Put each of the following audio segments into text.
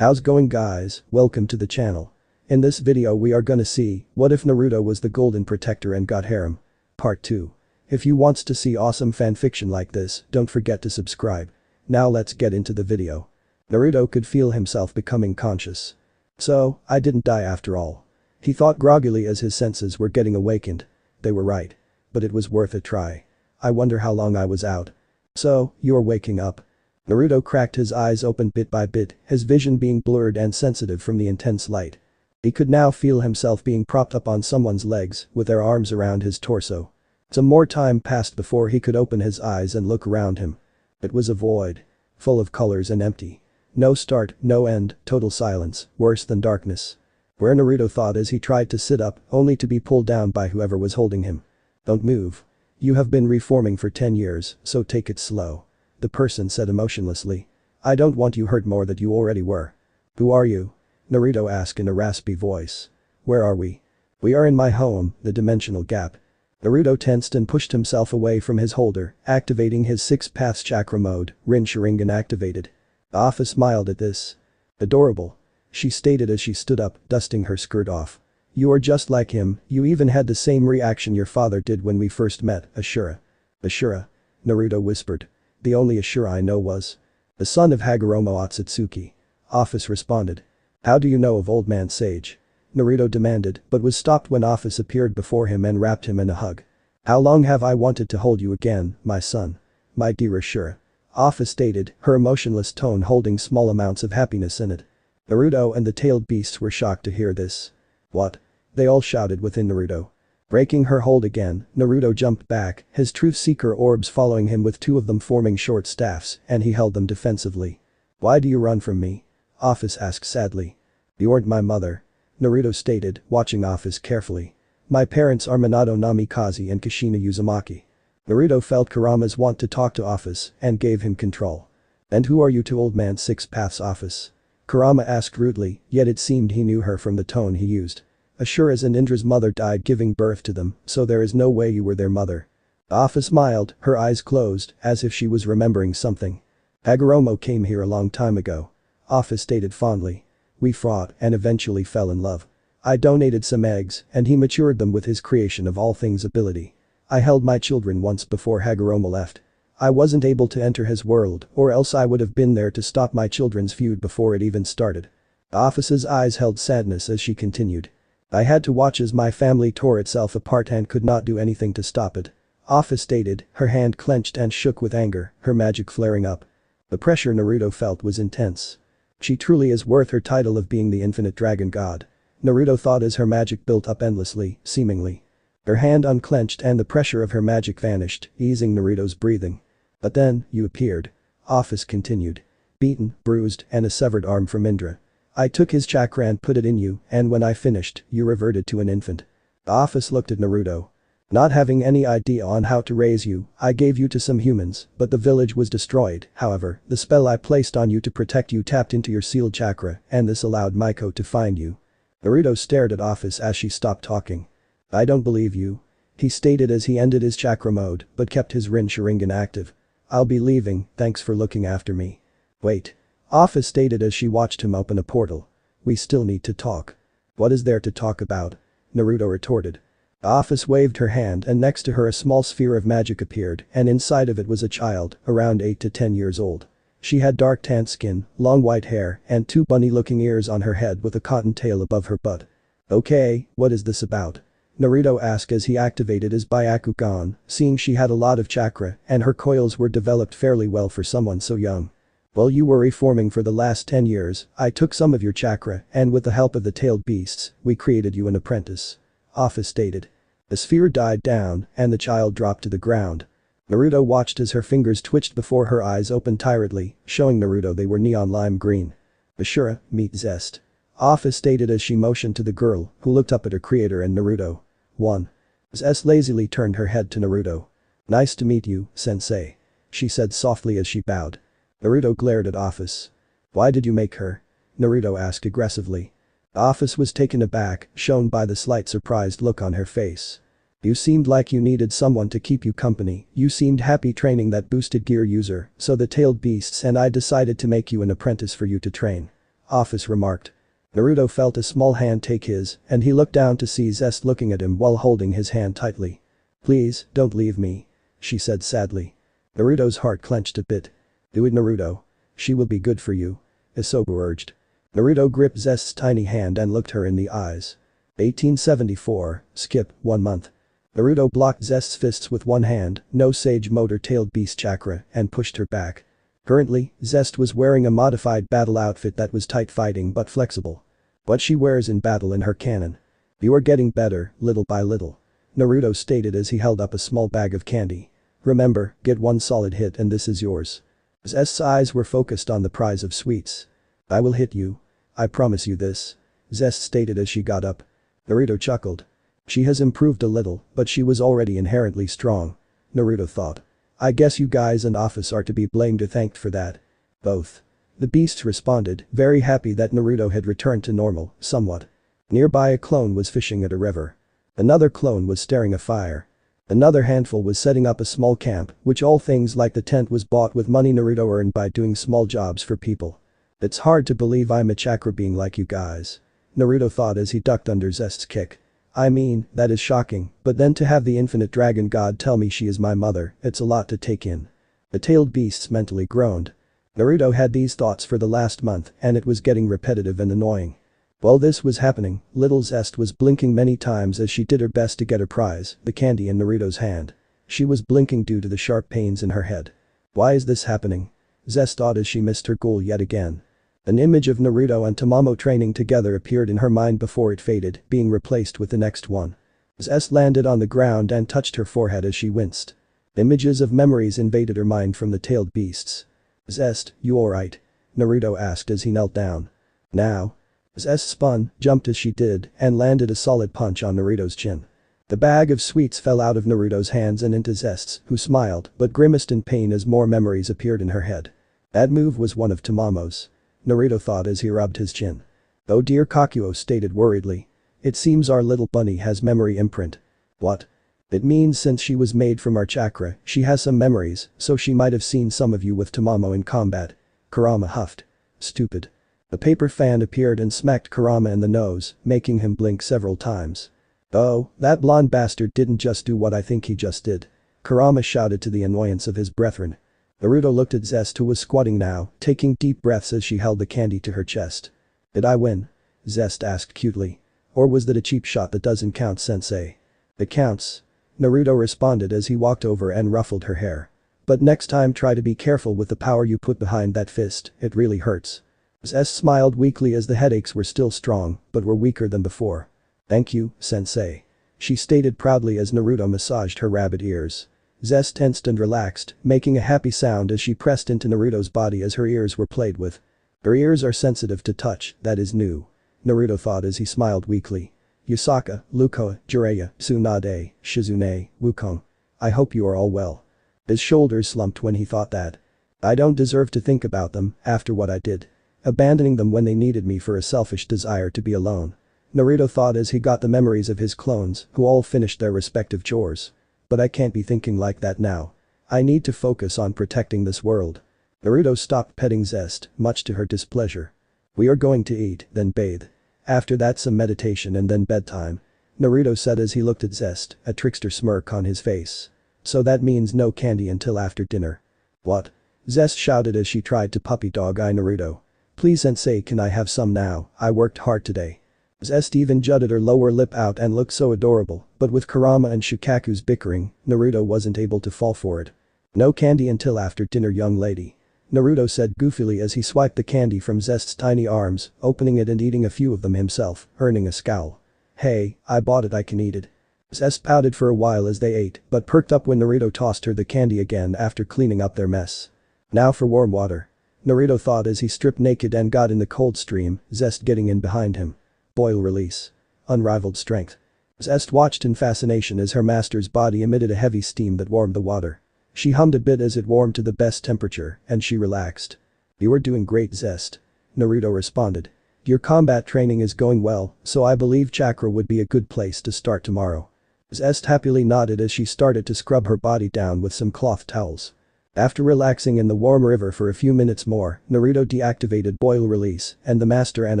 How's going guys, welcome to the channel. In this video we are gonna see, what if Naruto was the golden protector and got harem? Part 2. If you wants to see awesome fanfiction like this, don't forget to subscribe. Now let's get into the video. Naruto could feel himself becoming conscious. So, I didn't die after all. He thought groggily as his senses were getting awakened. They were right. But it was worth a try. I wonder how long I was out. So, you're waking up. Naruto cracked his eyes open bit by bit, his vision being blurred and sensitive from the intense light. He could now feel himself being propped up on someone's legs, with their arms around his torso. Some more time passed before he could open his eyes and look around him. It was a void. Full of colors and empty. No start, no end, total silence, worse than darkness. Where Naruto thought as he tried to sit up, only to be pulled down by whoever was holding him. Don't move. You have been reforming for 10 years, so take it slow. The person said emotionlessly. I don't want you hurt more than you already were. Who are you? Naruto asked in a raspy voice. Where are we? We are in my home, the dimensional gap. Naruto tensed and pushed himself away from his holder, activating his 6 paths chakra mode, Rin Sharingan activated. Afa smiled at this. Adorable. She stated as she stood up, dusting her skirt off. You are just like him, you even had the same reaction your father did when we first met, Ashura. Ashura? Naruto whispered. The only Ashura I know was the son of Hagoromo Otsutsuki. Office responded. How do you know of Old Man Sage? Naruto demanded, but was stopped when Office appeared before him and wrapped him in a hug. How long have I wanted to hold you again, my son? My dear Ashura. Office stated, her emotionless tone holding small amounts of happiness in it. Naruto and the tailed beasts were shocked to hear this. What? They all shouted within Naruto. Breaking her hold again, Naruto jumped back, his truth seeker orbs following him with 2 of them forming short staffs, and he held them defensively. Why do you run from me? Office asked sadly. You aren't my mother. Naruto stated, watching Office carefully. My parents are Minato Namikaze and Kushina Uzumaki. Naruto felt Kurama's want to talk to Office and gave him control. And who are you to Old Man 6 Paths Office? Kurama asked rudely, yet it seemed he knew her from the tone he used. Ashura's and Indra's mother died giving birth to them, so there is no way you were their mother. Afa smiled, her eyes closed, as if she was remembering something. Hagoromo came here a long time ago. Afa stated fondly. We fought and eventually fell in love. I donated some eggs, and he matured them with his creation of all things ability. I held my children once before Hagoromo left. I wasn't able to enter his world, or else I would have been there to stop my children's feud before it even started. Afa's eyes held sadness as she continued. I had to watch as my family tore itself apart and could not do anything to stop it. Afa stated, her hand clenched and shook with anger, her magic flaring up. The pressure Naruto felt was intense. She truly is worth her title of being the infinite dragon god. Naruto thought as her magic built up endlessly, seemingly. Her hand unclenched and the pressure of her magic vanished, easing Naruto's breathing. But then, you appeared. Office continued. Beaten, bruised, and a severed arm from Indra. I took his chakra and put it in you, and when I finished, you reverted to an infant. Office looked at Naruto. Not having any idea on how to raise you, I gave you to some humans, but the village was destroyed, however, the spell I placed on you to protect you tapped into your sealed chakra, and this allowed Maiko to find you. Naruto stared at Office as she stopped talking. I don't believe you. He stated as he ended his chakra mode, but kept his Rin Sharingan active. I'll be leaving, thanks for looking after me. Wait. Office stated as she watched him open a portal. We still need to talk. What is there to talk about? Naruto retorted. Office waved her hand and next to her a small sphere of magic appeared and inside of it was a child, around 8 to 10 years old. She had dark tan skin, long white hair, and 2 bunny-looking ears on her head with a cotton tail above her butt. Okay, what is this about? Naruto asked as he activated his Byakugan, seeing she had a lot of chakra and her coils were developed fairly well for someone so young. While you were reforming for the last 10 years, I took some of your chakra and with the help of the tailed beasts, we created you an apprentice. Office stated. The sphere died down and the child dropped to the ground. Naruto watched as her fingers twitched before her eyes opened tiredly, showing Naruto they were neon lime green. Ashura, meet Zest. Office stated as she motioned to the girl, who looked up at her creator and Naruto. 1. Zest lazily turned her head to Naruto. Nice to meet you, sensei. She said softly as she bowed. Naruto glared at Office. Why did you make her? Naruto asked aggressively. Office was taken aback, shown by the slight surprised look on her face. You seemed like you needed someone to keep you company, you seemed happy training that boosted gear user, so the tailed beasts and I decided to make you an apprentice for you to train. Office remarked. Naruto felt a small hand take his, and he looked down to see Zest looking at him while holding his hand tightly. "Please, don't leave me," she said sadly. Naruto's heart clenched a bit. "Do it, Naruto. She will be good for you," Isobu urged. Naruto gripped Zest's tiny hand and looked her in the eyes. 1874, skip 1 month. Naruto blocked Zest's fists with one hand, no sage motor-tailed beast chakra, and pushed her back. Currently, Zest was wearing a modified battle outfit that was tight fighting but flexible. What she wears in battle in her canon. "You are getting better, little by little," Naruto stated as he held up a small bag of candy. "Remember, get one solid hit and this is yours." Zest's eyes were focused on the prize of sweets. "I will hit you. I promise you this," Zest stated as she got up. Naruto chuckled. She has improved a little, but she was already inherently strong. Naruto thought. "I guess you guys and Office are to be blamed or thanked for that." "Both." The beasts responded, very happy that Naruto had returned to normal, somewhat. Nearby a clone was fishing at a river. Another clone was staring a fire. Another handful was setting up a small camp, which all things like the tent was bought with money Naruto earned by doing small jobs for people. "It's hard to believe I'm a chakra being like you guys," Naruto thought as he ducked under Zest's kick. "I mean, that is shocking, but then to have the infinite dragon god tell me she is my mother, it's a lot to take in." The tailed beasts mentally groaned. Naruto had these thoughts for the last month and it was getting repetitive and annoying. While this was happening, little Zest was blinking many times as she did her best to get her prize, the candy in Naruto's hand. She was blinking due to the sharp pains in her head. "Why is this happening?" Zest thought as she missed her goal yet again. An image of Naruto and Tamamo training together appeared in her mind before it faded, being replaced with the next one. Zest landed on the ground and touched her forehead as she winced. Images of memories invaded her mind from the tailed beasts. "Zest, you alright?" Naruto asked as he knelt down. "Now?" Zest spun, jumped as she did, and landed a solid punch on Naruto's chin. The bag of sweets fell out of Naruto's hands and into Zest's, who smiled but grimaced in pain as more memories appeared in her head. That move was one of Tamamo's. Naruto thought as he rubbed his chin. "Oh dear," Kakuo stated worriedly. "It seems our little bunny has memory imprint." "What?" "It means since she was made from our chakra, she has some memories, so she might have seen some of you with Tamamo in combat." Kurama huffed. "Stupid." A paper fan appeared and smacked Kurama in the nose, making him blink several times. "Oh, that blonde bastard didn't just do what I think he just did," Kurama shouted to the annoyance of his brethren. Naruto looked at Zest who was squatting now, taking deep breaths as she held the candy to her chest. "Did I win?" Zest asked cutely. "Or was that a cheap shot that doesn't count, sensei?" "It counts," Naruto responded as he walked over and ruffled her hair. "But next time try to be careful with the power you put behind that fist, it really hurts." Zest smiled weakly as the headaches were still strong, but were weaker than before. "Thank you, sensei," she stated proudly as Naruto massaged her rabbit ears. Zest tensed and relaxed, making a happy sound as she pressed into Naruto's body as her ears were played with. Her ears are sensitive to touch, that is new. Naruto thought as he smiled weakly. "Yusaka, Lukoa, Jiraiya, Tsunade, Shizune, Wukong. I hope you are all well." His shoulders slumped when he thought that. "I don't deserve to think about them after what I did. Abandoning them when they needed me for a selfish desire to be alone." Naruto thought as he got the memories of his clones, who all finished their respective chores. "But I can't be thinking like that now. I need to focus on protecting this world." Naruto stopped petting Zest, much to her displeasure. "We are going to eat, then bathe. After that some meditation and then bedtime," Naruto said as he looked at Zest, a trickster smirk on his face. "So that means no candy until after dinner." "What?" Zest shouted as she tried to puppy dog eye Naruto. "Please sensei, can I have some now? I worked hard today." Zest even jutted her lower lip out and looked so adorable, but with Kurama and Shukaku's bickering, Naruto wasn't able to fall for it. "No candy until after dinner, young lady," Naruto said goofily as he swiped the candy from Zest's tiny arms, opening it and eating a few of them himself, earning a scowl. "Hey, I bought it, I can eat it." Zest pouted for a while as they ate, but perked up when Naruto tossed her the candy again after cleaning up their mess. "Now for warm water," Naruto thought as he stripped naked and got in the cold stream, Zest getting in behind him. Boil release. Unrivaled strength. Zest watched in fascination as her master's body emitted a heavy steam that warmed the water. She hummed a bit as it warmed to the best temperature, and she relaxed. "You are doing great, Zest," Naruto responded. "Your combat training is going well, so I believe chakra would be a good place to start tomorrow." Zest happily nodded as she started to scrub her body down with some cloth towels. After relaxing in the warm river for a few minutes more, Naruto deactivated boil release and the master and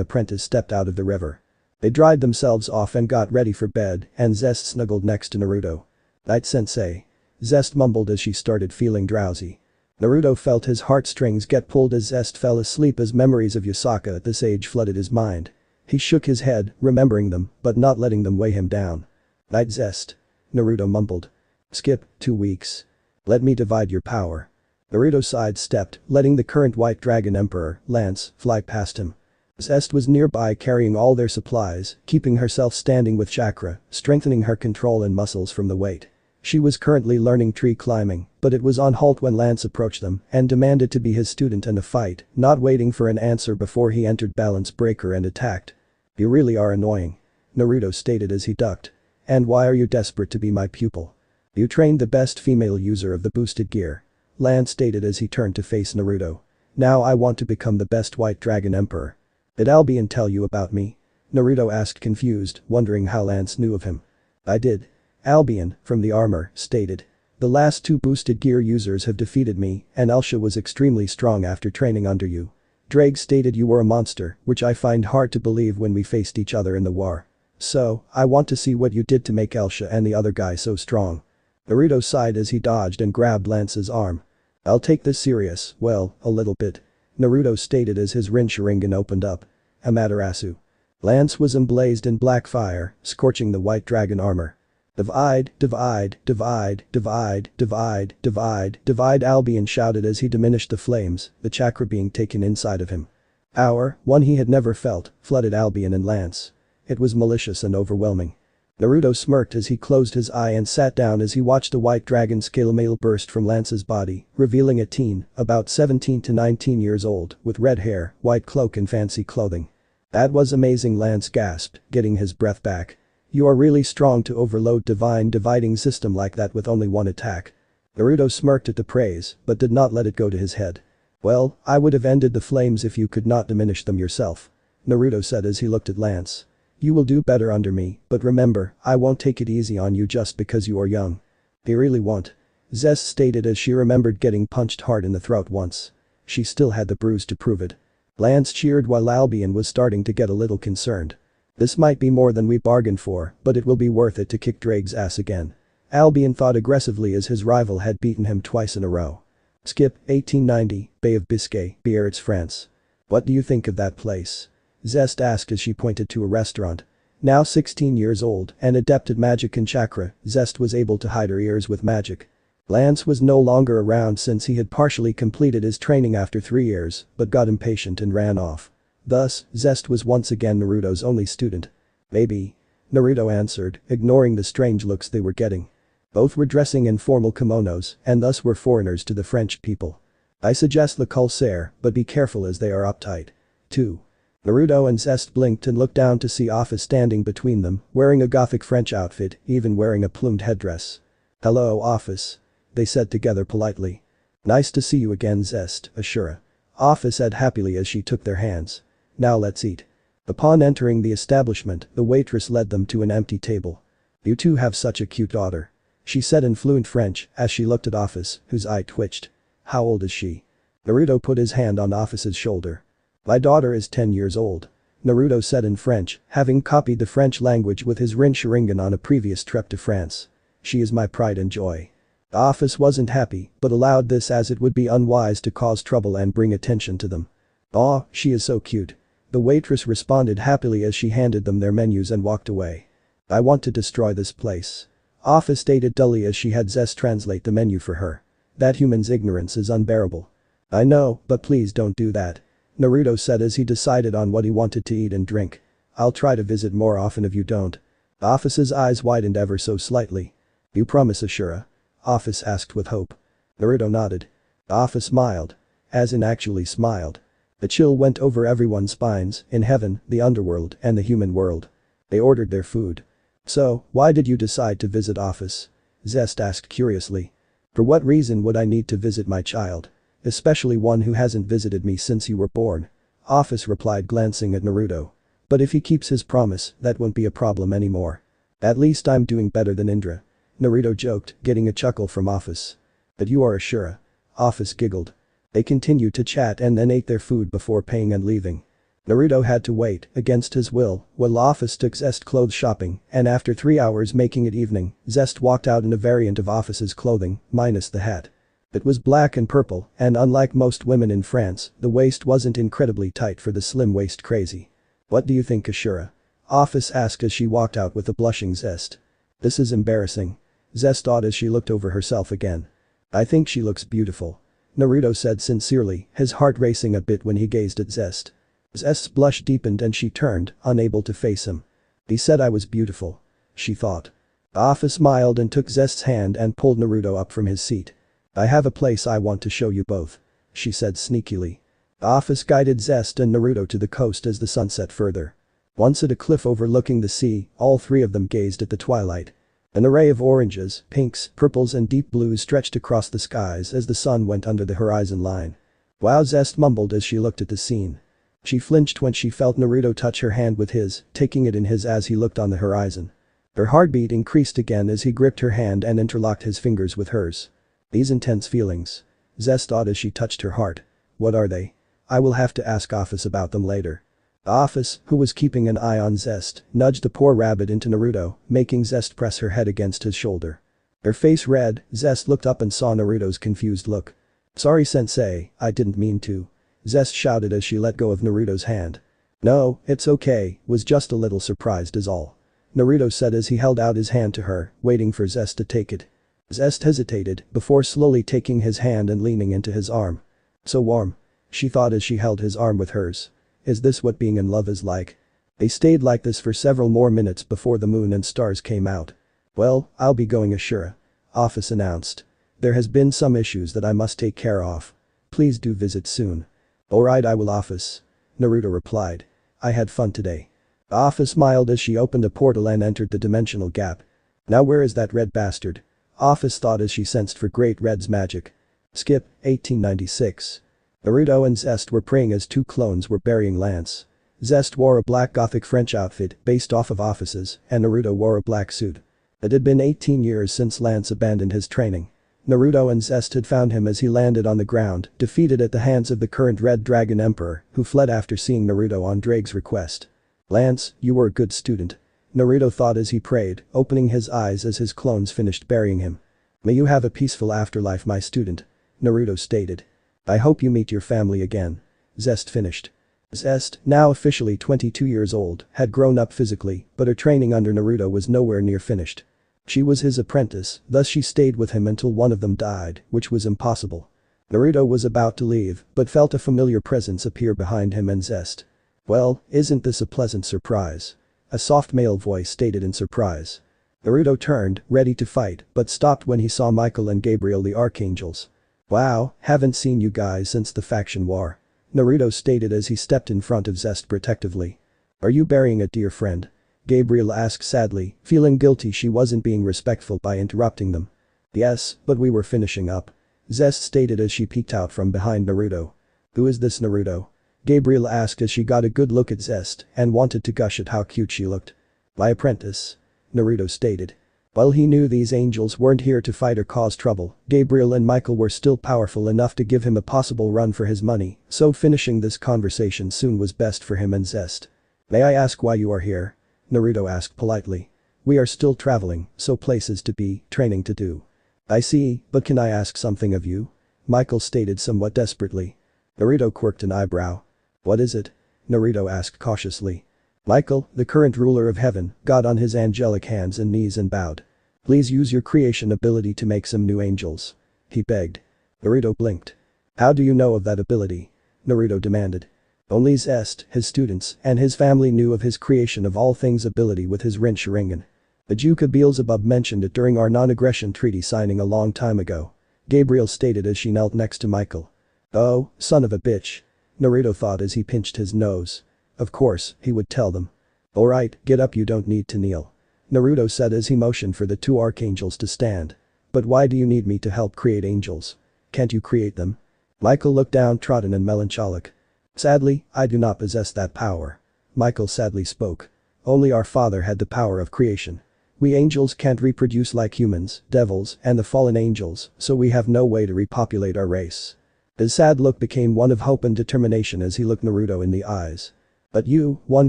apprentice stepped out of the river. They dried themselves off and got ready for bed, and Zest snuggled next to Naruto. "Night sensei." Zest mumbled as she started feeling drowsy. Naruto felt his heartstrings get pulled as Zest fell asleep as memories of Yasaka at this age flooded his mind. He shook his head, remembering them, but not letting them weigh him down. "Night Zest." Naruto mumbled. "Skip 2 weeks. Let me divide your power." Naruto sidestepped, letting the current White Dragon Emperor, Lance, fly past him. Zest was nearby carrying all their supplies, keeping herself standing with chakra, strengthening her control and muscles from the weight. She was currently learning tree climbing, but it was on halt when Lance approached them and demanded to be his student in a fight, not waiting for an answer before he entered Balance Breaker and attacked. "You really are annoying," Naruto stated as he ducked. "And why are you desperate to be my pupil? You trained the best female user of the boosted gear," Lance stated as he turned to face Naruto. "Now I want to become the best White Dragon Emperor." "Did Albion tell you about me?" Naruto asked confused, wondering how Lance knew of him. "I did." Albion, from the armor, stated. "The last 2 boosted gear users have defeated me, and Elsha was extremely strong after training under you. Drake stated you were a monster, which I find hard to believe when we faced each other in the war. So, I want to see what you did to make Elsha and the other guy so strong." Naruto sighed as he dodged and grabbed Lance's arm. "I'll take this serious, well, a little bit," Naruto stated as his Rin Sharingan opened up. Amaterasu. Lance was emblazed in black fire, scorching the White Dragon armor. "Divide, divide, divide, divide, divide, divide, divide," Albion shouted as he diminished the flames, the chakra being taken inside of him. Power, one he had never felt, flooded Albion and Lance. It was malicious and overwhelming. Naruto smirked as he closed his eye and sat down as he watched a White Dragon scale mail burst from Lance's body, revealing a teen, about 17 to 19 years old, with red hair, white cloak and fancy clothing. "That was amazing," Lance gasped, getting his breath back. "You are really strong to overload divine dividing system like that with only one attack." Naruto smirked at the praise, but did not let it go to his head. "Well, I would have ended the flames if you could not diminish them yourself," Naruto said as he looked at Lance. "You will do better under me, but remember, I won't take it easy on you just because you are young." "He really won't," Zest stated as she remembered getting punched hard in the throat once. She still had the bruise to prove it. Lance cheered while Albion was starting to get a little concerned. "This might be more than we bargained for, but it will be worth it to kick Drake's ass again." Albion thought aggressively as his rival had beaten him twice in a row. Skip, 1890, Bay of Biscay, Biarritz, France. "What do you think of that place?" Zest asked as she pointed to a restaurant. Now 16 years old and adept at magic and chakra, Zest was able to hide her ears with magic. Lance was no longer around since he had partially completed his training after 3 years, but got impatient and ran off. Thus, Zest was once again Naruto's only student. "Maybe," Naruto answered, ignoring the strange looks they were getting. Both were dressing in formal kimonos and thus were foreigners to the French people. "I suggest Le Corsaire, but be careful as they are uptight." 2. Naruto and Zest blinked and looked down to see Office standing between them, wearing a gothic French outfit, even wearing a plumed headdress. "Hello, Office," they said together politely. "Nice to see you again, Zest," Ashura. Office said happily as she took their hands. "Now let's eat." Upon entering the establishment, the waitress led them to an empty table. "You two have such a cute daughter," she said in fluent French as she looked at Office, whose eye twitched. "How old is she?" Naruto put his hand on Office's shoulder. "My daughter is 10 years old," Naruto said in French, having copied the French language with his Rin Sharingan on a previous trip to France. "She is my pride and joy." The Office wasn't happy, but allowed this as it would be unwise to cause trouble and bring attention to them. "Aw, she is so cute." The waitress responded happily as she handed them their menus and walked away. "I want to destroy this place," Office stated dully as she had Zest translate the menu for her. "That human's ignorance is unbearable." "I know, but please don't do that," Naruto said as he decided on what he wanted to eat and drink. "I'll try to visit more often if you don't." Office's eyes widened ever so slightly. "You promise, Ashura?" Office asked with hope. Naruto nodded. Office smiled. As in actually smiled. The chill went over everyone's spines, in heaven, the underworld, and the human world. They ordered their food. "So, why did you decide to visit Office?" Zest asked curiously. "For what reason would I need to visit my child? Especially one who hasn't visited me since you were born." Office replied glancing at Naruto. "But if he keeps his promise, that won't be a problem anymore. At least I'm doing better than Indra." Naruto joked, getting a chuckle from Office. "But you are Ashura." Office giggled. They continued to chat and then ate their food before paying and leaving. Naruto had to wait, against his will, while Office took Zest clothes shopping, and after 3 hours making it evening, Zest walked out in a variant of Office's clothing, minus the hat. It was black and purple, and unlike most women in France, the waist wasn't incredibly tight for the slim waist crazy. "What do you think, Kushina?" Office asked as she walked out with a blushing Zest. "This is embarrassing." Zest thought as she looked over herself again. "I think she looks beautiful," Naruto said sincerely, his heart racing a bit when he gazed at Zest. Zest's blush deepened and she turned, unable to face him. "He said I was beautiful," she thought. Office smiled and took Zest's hand and pulled Naruto up from his seat. "I have a place I want to show you both," she said sneakily. Office guided Zest and Naruto to the coast as the sun set further. Once at a cliff overlooking the sea, all three of them gazed at the twilight. An array of oranges, pinks, purples and deep blues stretched across the skies as the sun went under the horizon line. "Wow," Zest mumbled as she looked at the scene. She flinched when she felt Naruto touch her hand with his, taking it in his as he looked on the horizon. Her heartbeat increased again as he gripped her hand and interlocked his fingers with hers. "These intense feelings," Zest thought as she touched her heart. "What are they? I will have to ask Office about them later." Office, who was keeping an eye on Zest, nudged the poor rabbit into Naruto, making Zest press her head against his shoulder. Her face red, Zest looked up and saw Naruto's confused look. "Sorry sensei, I didn't mean to," Zest shouted as she let go of Naruto's hand. "No, it's okay, was just a little surprised is all," Naruto said as he held out his hand to her, waiting for Zest to take it. Zest hesitated, before slowly taking his hand and leaning into his arm. "So warm," she thought as she held his arm with hers. "Is this what being in love is like?" They stayed like this for several more minutes before the moon and stars came out. "Well, I'll be going ashore," Office announced. "There has been some issues that I must take care of. Please do visit soon." "Alright, I will, Office," Naruto replied. "I had fun today." Office smiled as she opened a portal and entered the dimensional gap. "Now where is that red bastard?" Office thought as she sensed for Great Red's magic. Skip, 1896. Naruto and Zest were praying as two clones were burying Lance. Zest wore a black gothic French outfit based off of Office's, and Naruto wore a black suit. It had been 18 years since Lance abandoned his training. Naruto and Zest had found him as he landed on the ground, defeated at the hands of the current Red Dragon Emperor, who fled after seeing Naruto on Drake's request. "Lance, you were a good student," Naruto thought as he prayed, opening his eyes as his clones finished burying him. "May you have a peaceful afterlife, my student," Naruto stated. "I hope you meet your family again," Zest finished. Zest, now officially 22 years old, had grown up physically, but her training under Naruto was nowhere near finished. She was his apprentice, thus she stayed with him until one of them died, which was impossible. Naruto was about to leave, but felt a familiar presence appear behind him and Zest. "Well, isn't this a pleasant surprise?" a soft male voice stated in surprise. Naruto turned, ready to fight, but stopped when he saw Michael and Gabriel the Archangels. "Wow, haven't seen you guys since the faction war," Naruto stated as he stepped in front of Zest protectively. "Are you burying a dear friend?" Gabriel asked sadly, feeling guilty she wasn't being respectful by interrupting them. "Yes, but we were finishing up," Zest stated as she peeked out from behind Naruto. "Who is this Naruto?" Gabriel asked as she got a good look at Zest and wanted to gush at how cute she looked. "My apprentice," Naruto stated. While he knew these angels weren't here to fight or cause trouble, Gabriel and Michael were still powerful enough to give him a possible run for his money, so finishing this conversation soon was best for him and Zest. "May I ask why you are here?" Naruto asked politely. "We are still traveling, so places to be, training to do." "I see, but can I ask something of you?" Michael stated somewhat desperately. Naruto quirked an eyebrow. "What is it?" Naruto asked cautiously. Michael, the current ruler of heaven, got on his angelic hands and knees and bowed. "Please use your creation ability to make some new angels," he begged. Naruto blinked. "How do you know of that ability?" Naruto demanded. Only Zest, his students, and his family knew of his creation of all things ability with his Rin Sharingan. "The Duke of Beelzebub mentioned it during our non-aggression treaty signing a long time ago," Gabriel stated as she knelt next to Michael. "Oh, son of a bitch," Naruto thought as he pinched his nose. Of course, he would tell them. "Alright, get up, you don't need to kneel," Naruto said as he motioned for the two archangels to stand. "But why do you need me to help create angels? Can't you create them?" Michael looked downtrodden and melancholic. "Sadly, I do not possess that power," Michael sadly spoke. "Only our father had the power of creation. We angels can't reproduce like humans, devils, and the fallen angels, so we have no way to repopulate our race. His sad look became one of hope and determination as he looked Naruto in the eyes. But you, one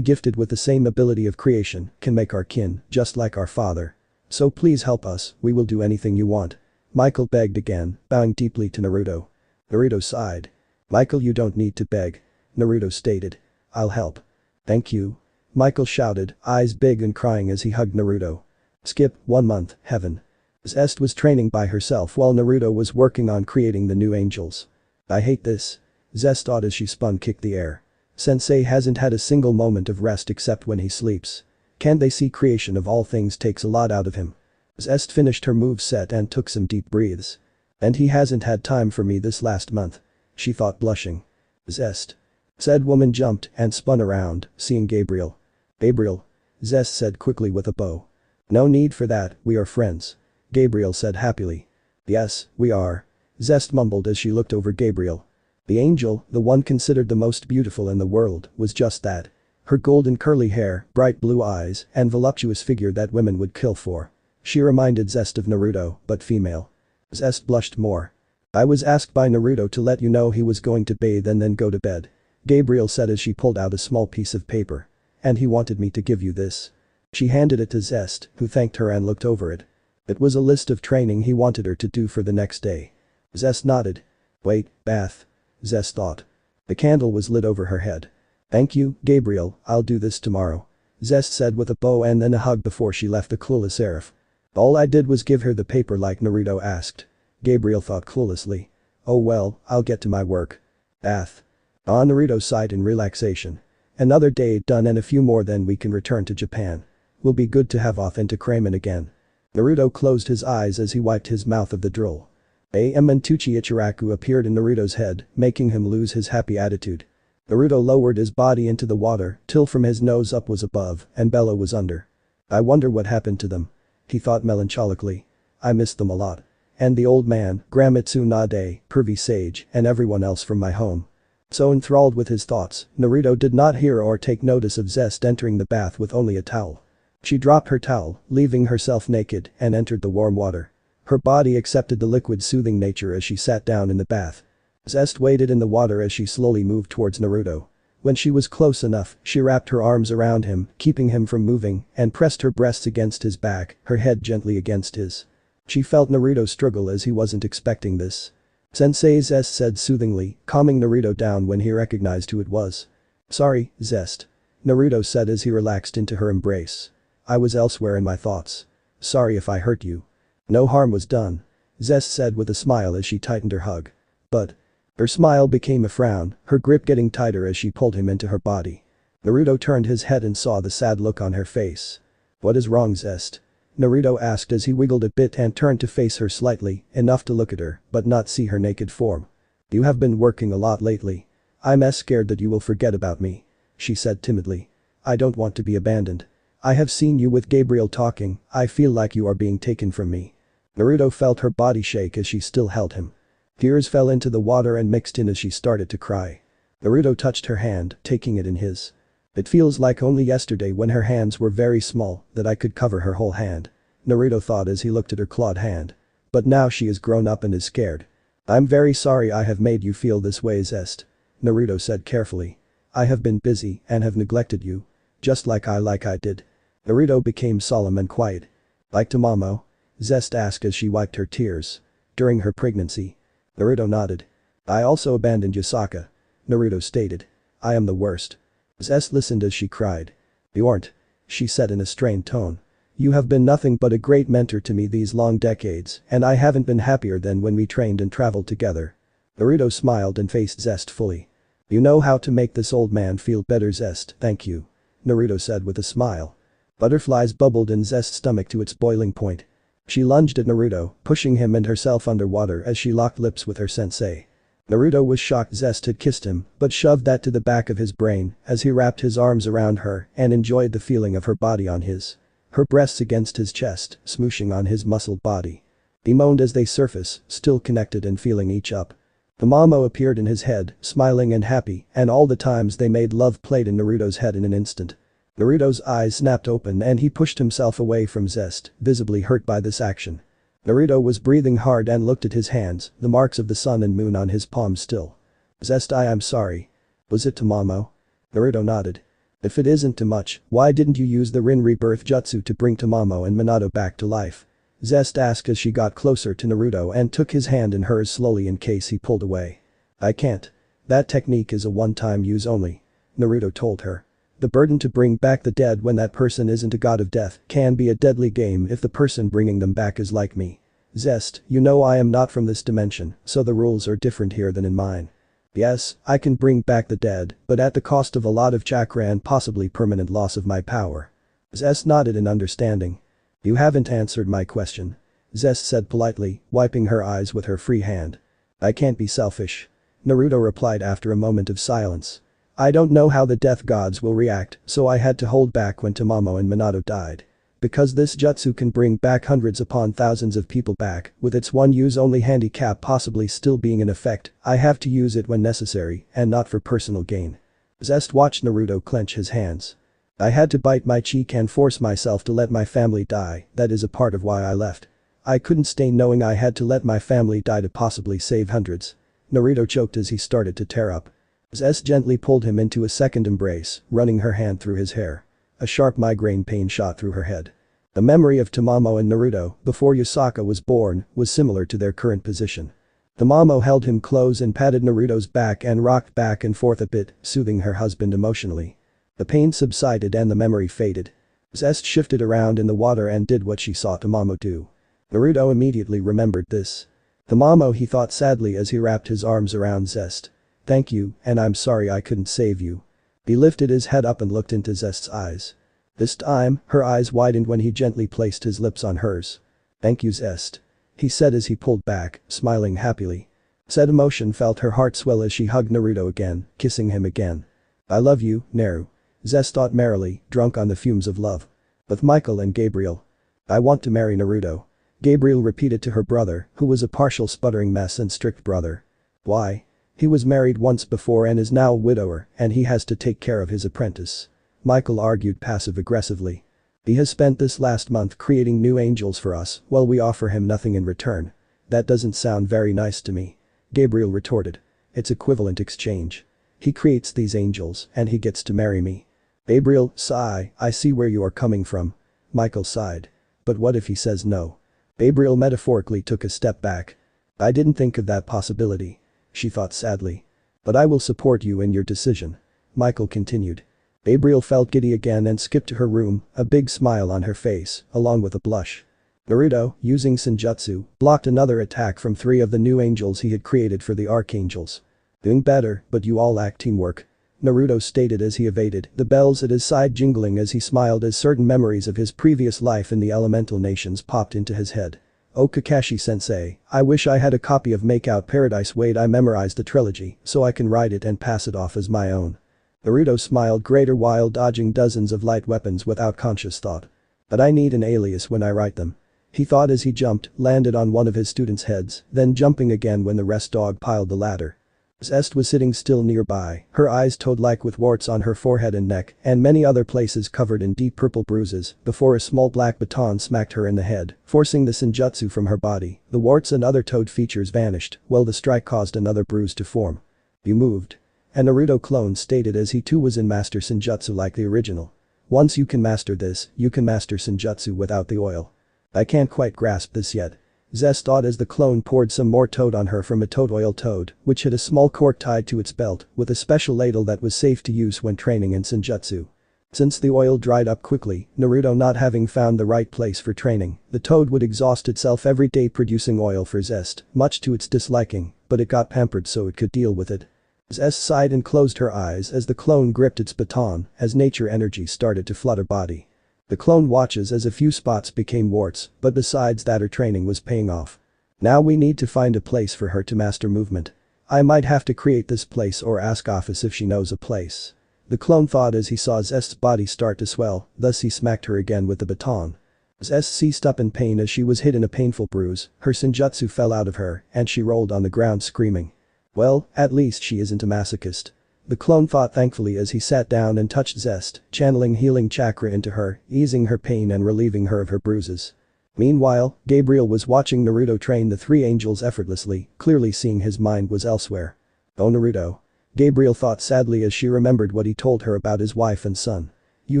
gifted with the same ability of creation, can make our kin, just like our father. So please help us, we will do anything you want. Michael begged again, bowing deeply to Naruto. Naruto sighed. Michael, you don't need to beg. Naruto stated. I'll help. Thank you. Michael shouted, eyes big and crying as he hugged Naruto. Skip, 1 month, heaven. Zest was training by herself while Naruto was working on creating the new angels. I hate this. Zest thought as she spun kicked the air. Sensei hasn't had a single moment of rest except when he sleeps. Can't they see creation of all things takes a lot out of him. Zest finished her move set and took some deep breaths. And he hasn't had time for me this last month. She thought blushing. Zest. Said woman jumped and spun around, seeing Gabriel. Gabriel. Zest said quickly with a bow. No need for that, we are friends. Gabriel said happily. Yes, we are. Zest mumbled as she looked over Gabriel. The angel, the one considered the most beautiful in the world, was just that. Her golden curly hair, bright blue eyes, and voluptuous figure that women would kill for. She reminded Zest of Naruto, but female. Zest blushed more. I was asked by Naruto to let you know he was going to bathe and then go to bed. Gabriel said as she pulled out a small piece of paper. And he wanted me to give you this. She handed it to Zest, who thanked her and looked over it. It was a list of training he wanted her to do for the next day. Zest nodded. Wait, bath. Zest thought. The candle was lit over her head. Thank you, Gabriel, I'll do this tomorrow. Zest said with a bow and then a hug before she left the clueless Seraph. All I did was give her the paper like Naruto asked. Gabriel thought cluelessly. Oh well, I'll get to my work. Bath. Naruto sighed in relaxation. Another day done and a few more then we can return to Japan. Will be good to have authentic ramen again. Naruto closed his eyes as he wiped his mouth of the drool. Itachi Ichiraku appeared in Naruto's head, making him lose his happy attitude. Naruto lowered his body into the water till from his nose up was above and Bella was under. I wonder what happened to them. He thought melancholically. I missed them a lot. And the old man, Gramitsu Nade, Pervy Sage, and everyone else from my home. So enthralled with his thoughts, Naruto did not hear or take notice of Zest entering the bath with only a towel. She dropped her towel, leaving herself naked, and entered the warm water. Her body accepted the liquid's soothing nature as she sat down in the bath. Zest waited in the water as she slowly moved towards Naruto. When she was close enough, she wrapped her arms around him, keeping him from moving, and pressed her breasts against his back, her head gently against his. She felt Naruto struggle as he wasn't expecting this. Sensei Zest said soothingly, calming Naruto down when he recognized who it was. Sorry, Zest. Naruto said as he relaxed into her embrace. I was elsewhere in my thoughts. Sorry if I hurt you. No harm was done. Zest said with a smile as she tightened her hug. But. Her smile became a frown, her grip getting tighter as she pulled him into her body. Naruto turned his head and saw the sad look on her face. What is wrong, Zest? Naruto asked as he wiggled a bit and turned to face her slightly, enough to look at her, but not see her naked form. You have been working a lot lately. I'm scared that you will forget about me. She said timidly. I don't want to be abandoned. I have seen you with Gabriel talking, I feel like you are being taken from me. Naruto felt her body shake as she still held him. Tears fell into the water and mixed in as she started to cry. Naruto touched her hand, taking it in his. It feels like only yesterday when her hands were very small that I could cover her whole hand. Naruto thought as he looked at her clawed hand. But now she is grown up and is scared. I'm very sorry I have made you feel this way, Zest. Naruto said carefully. I have been busy and have neglected you. Just like I did. Naruto became solemn and quiet. Like Tamamo? Zest asked as she wiped her tears. During her pregnancy. Naruto nodded. I also abandoned Yasaka. Naruto stated. I am the worst. Zest listened as she cried. You aren't. She said in a strained tone. You have been nothing but a great mentor to me these long decades and I haven't been happier than when we trained and traveled together. Naruto smiled and faced Zest fully. You know how to make this old man feel better, Zest, thank you. Naruto said with a smile. Butterflies bubbled in Zest's stomach to its boiling point. She lunged at Naruto, pushing him and herself underwater as she locked lips with her sensei. Naruto was shocked Zest had kissed him, but shoved that to the back of his brain as he wrapped his arms around her and enjoyed the feeling of her body on his. Her breasts against his chest, smooshing on his muscled body. He moaned as they surface, still connected and feeling each up. The Mamo appeared in his head, smiling and happy, and all the times they made love played in Naruto's head in an instant. Naruto's eyes snapped open and he pushed himself away from Zest, visibly hurt by this action. Naruto was breathing hard and looked at his hands, the marks of the sun and moon on his palms still. Zest, I'm sorry. Was it Tamamo? Naruto nodded. If it isn't too much, why didn't you use the Rin rebirth jutsu to bring Tamamo and Minato back to life? Zest asked as she got closer to Naruto and took his hand in hers slowly in case he pulled away. I can't. That technique is a one-time use only. Naruto told her. The burden to bring back the dead when that person isn't a god of death can be a deadly game if the person bringing them back is like me. Zest, you know I am not from this dimension, so the rules are different here than in mine. Yes, I can bring back the dead, but at the cost of a lot of chakra and possibly permanent loss of my power. Zest nodded in understanding. You haven't answered my question. Zest said politely, wiping her eyes with her free hand. I can't be selfish. Naruto replied after a moment of silence. I don't know how the death gods will react, so I had to hold back when Tamamo and Minato died. Because this jutsu can bring back hundreds upon thousands of people back, with its one-use only handicap possibly still being in effect, I have to use it when necessary, and not for personal gain. Zest watched Naruto clench his hands. I had to bite my cheek and force myself to let my family die, that is a part of why I left. I couldn't stay knowing I had to let my family die to possibly save hundreds. Naruto choked as he started to tear up. Zest gently pulled him into a second embrace, running her hand through his hair. A sharp migraine pain shot through her head. The memory of Tamamo and Naruto, before Yasaka was born, was similar to their current position. Tamamo held him close and patted Naruto's back and rocked back and forth a bit, soothing her husband emotionally. The pain subsided and the memory faded. Zest shifted around in the water and did what she saw Tamamo do. Naruto immediately remembered this. Tamamo, he thought sadly as he wrapped his arms around Zest. Thank you, and I'm sorry I couldn't save you. He lifted his head up and looked into Zest's eyes. This time, her eyes widened when he gently placed his lips on hers. Thank you, Zest. He said as he pulled back, smiling happily. Said emotion felt her heart swell as she hugged Naruto again, kissing him again. I love you, Naru. Zest thought merrily, drunk on the fumes of love. With Michael and Gabriel. I want to marry Naruto. Gabriel repeated to her brother, who was a partial sputtering mess and strict brother. Why? He was married once before and is now a widower, and he has to take care of his apprentice. Michael argued passive-aggressively. He has spent this last month creating new angels for us, while we offer him nothing in return. That doesn't sound very nice to me. Gabriel retorted. It's equivalent exchange. He creates these angels, and he gets to marry me. Gabriel, sigh, I see where you are coming from. Michael sighed. But what if he says no? Gabriel metaphorically took a step back. I didn't think of that possibility. She thought sadly. But I will support you in your decision. Michael continued. Gabriel felt giddy again and skipped to her room, a big smile on her face, along with a blush. Naruto, using Senjutsu, blocked another attack from 3 of the new angels he had created for the archangels. Doing better, but you all lack teamwork. Naruto stated as he evaded, the bells at his side jingling as he smiled as certain memories of his previous life in the elemental nations popped into his head. Oh Kakashi-sensei, I wish I had a copy of Makeout Paradise. Wait, I memorized the trilogy, so I can write it and pass it off as my own. Naruto smiled greater while dodging dozens of light weapons without conscious thought. But I need an alias when I write them. He thought as he jumped, landed on one of his students' heads, then jumping again when the rest dog piled the ladder. Zest was sitting still nearby, her eyes toad-like with warts on her forehead and neck, and many other places covered in deep purple bruises, before a small black baton smacked her in the head, forcing the senjutsu from her body. The warts and other toad features vanished, while the strike caused another bruise to form. You moved. A Naruto clone stated as he too was in master senjutsu like the original. Once you can master this, you can master senjutsu without the oil. I can't quite grasp this yet. Zest thought as the clone poured some more toad on her from a toad oil toad, which had a small cork tied to its belt, with a special ladle that was safe to use when training in senjutsu. Since the oil dried up quickly, Naruto not having found the right place for training, the toad would exhaust itself every day producing oil for Zest, much to its disliking, but it got pampered so it could deal with it. Zest sighed and closed her eyes as the clone gripped its baton, as nature energy started to flood her body. The clone watches as a few spots became warts, but besides that her training was paying off. Now we need to find a place for her to master movement. I might have to create this place or ask Office if she knows a place. The clone thought as he saw Zest's body start to swell, thus he smacked her again with the baton. Zest ceased up in pain as she was hit in a painful bruise, her senjutsu fell out of her, and she rolled on the ground screaming. Well, at least she isn't a masochist. The clone thought thankfully as he sat down and touched Zest, channeling healing chakra into her, easing her pain and relieving her of her bruises. Meanwhile, Gabriel was watching Naruto train the three angels effortlessly, clearly seeing his mind was elsewhere. Oh Naruto. Gabriel thought sadly as she remembered what he told her about his wife and son. You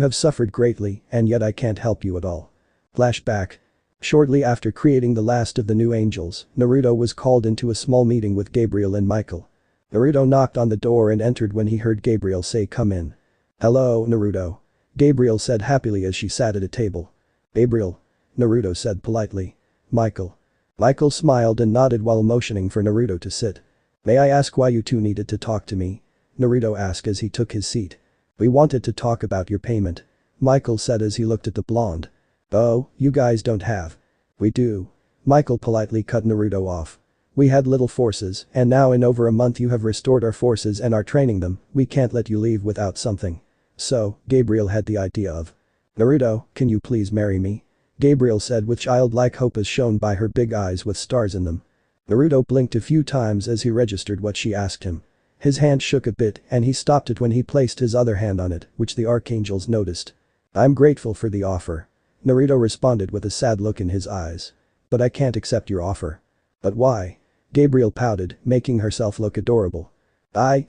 have suffered greatly, and yet I can't help you at all. Flashback. Shortly after creating the last of the new angels, Naruto was called into a small meeting with Gabriel and Michael. Naruto knocked on the door and entered when he heard Gabriel say come in. Hello, Naruto. Gabriel said happily as she sat at a table. Gabriel. Naruto said politely. Michael. Michael smiled and nodded while motioning for Naruto to sit. May I ask why you two needed to talk to me? Naruto asked as he took his seat. We wanted to talk about your payment. Michael said as he looked at the blonde. Oh, you guys don't have. We do. Michael politely cut Naruto off. We had little forces, and now in over a month you have restored our forces and are training them, we can't let you leave without something. So, Gabriel had the idea of. Naruto, can you please marry me? Gabriel said with childlike hope as shown by her big eyes with stars in them. Naruto blinked a few times as he registered what she asked him. His hand shook a bit and he stopped it when he placed his other hand on it, which the archangels noticed. I'm grateful for the offer. Naruto responded with a sad look in his eyes. But I can't accept your offer. But why? Gabriel pouted, making herself look adorable. I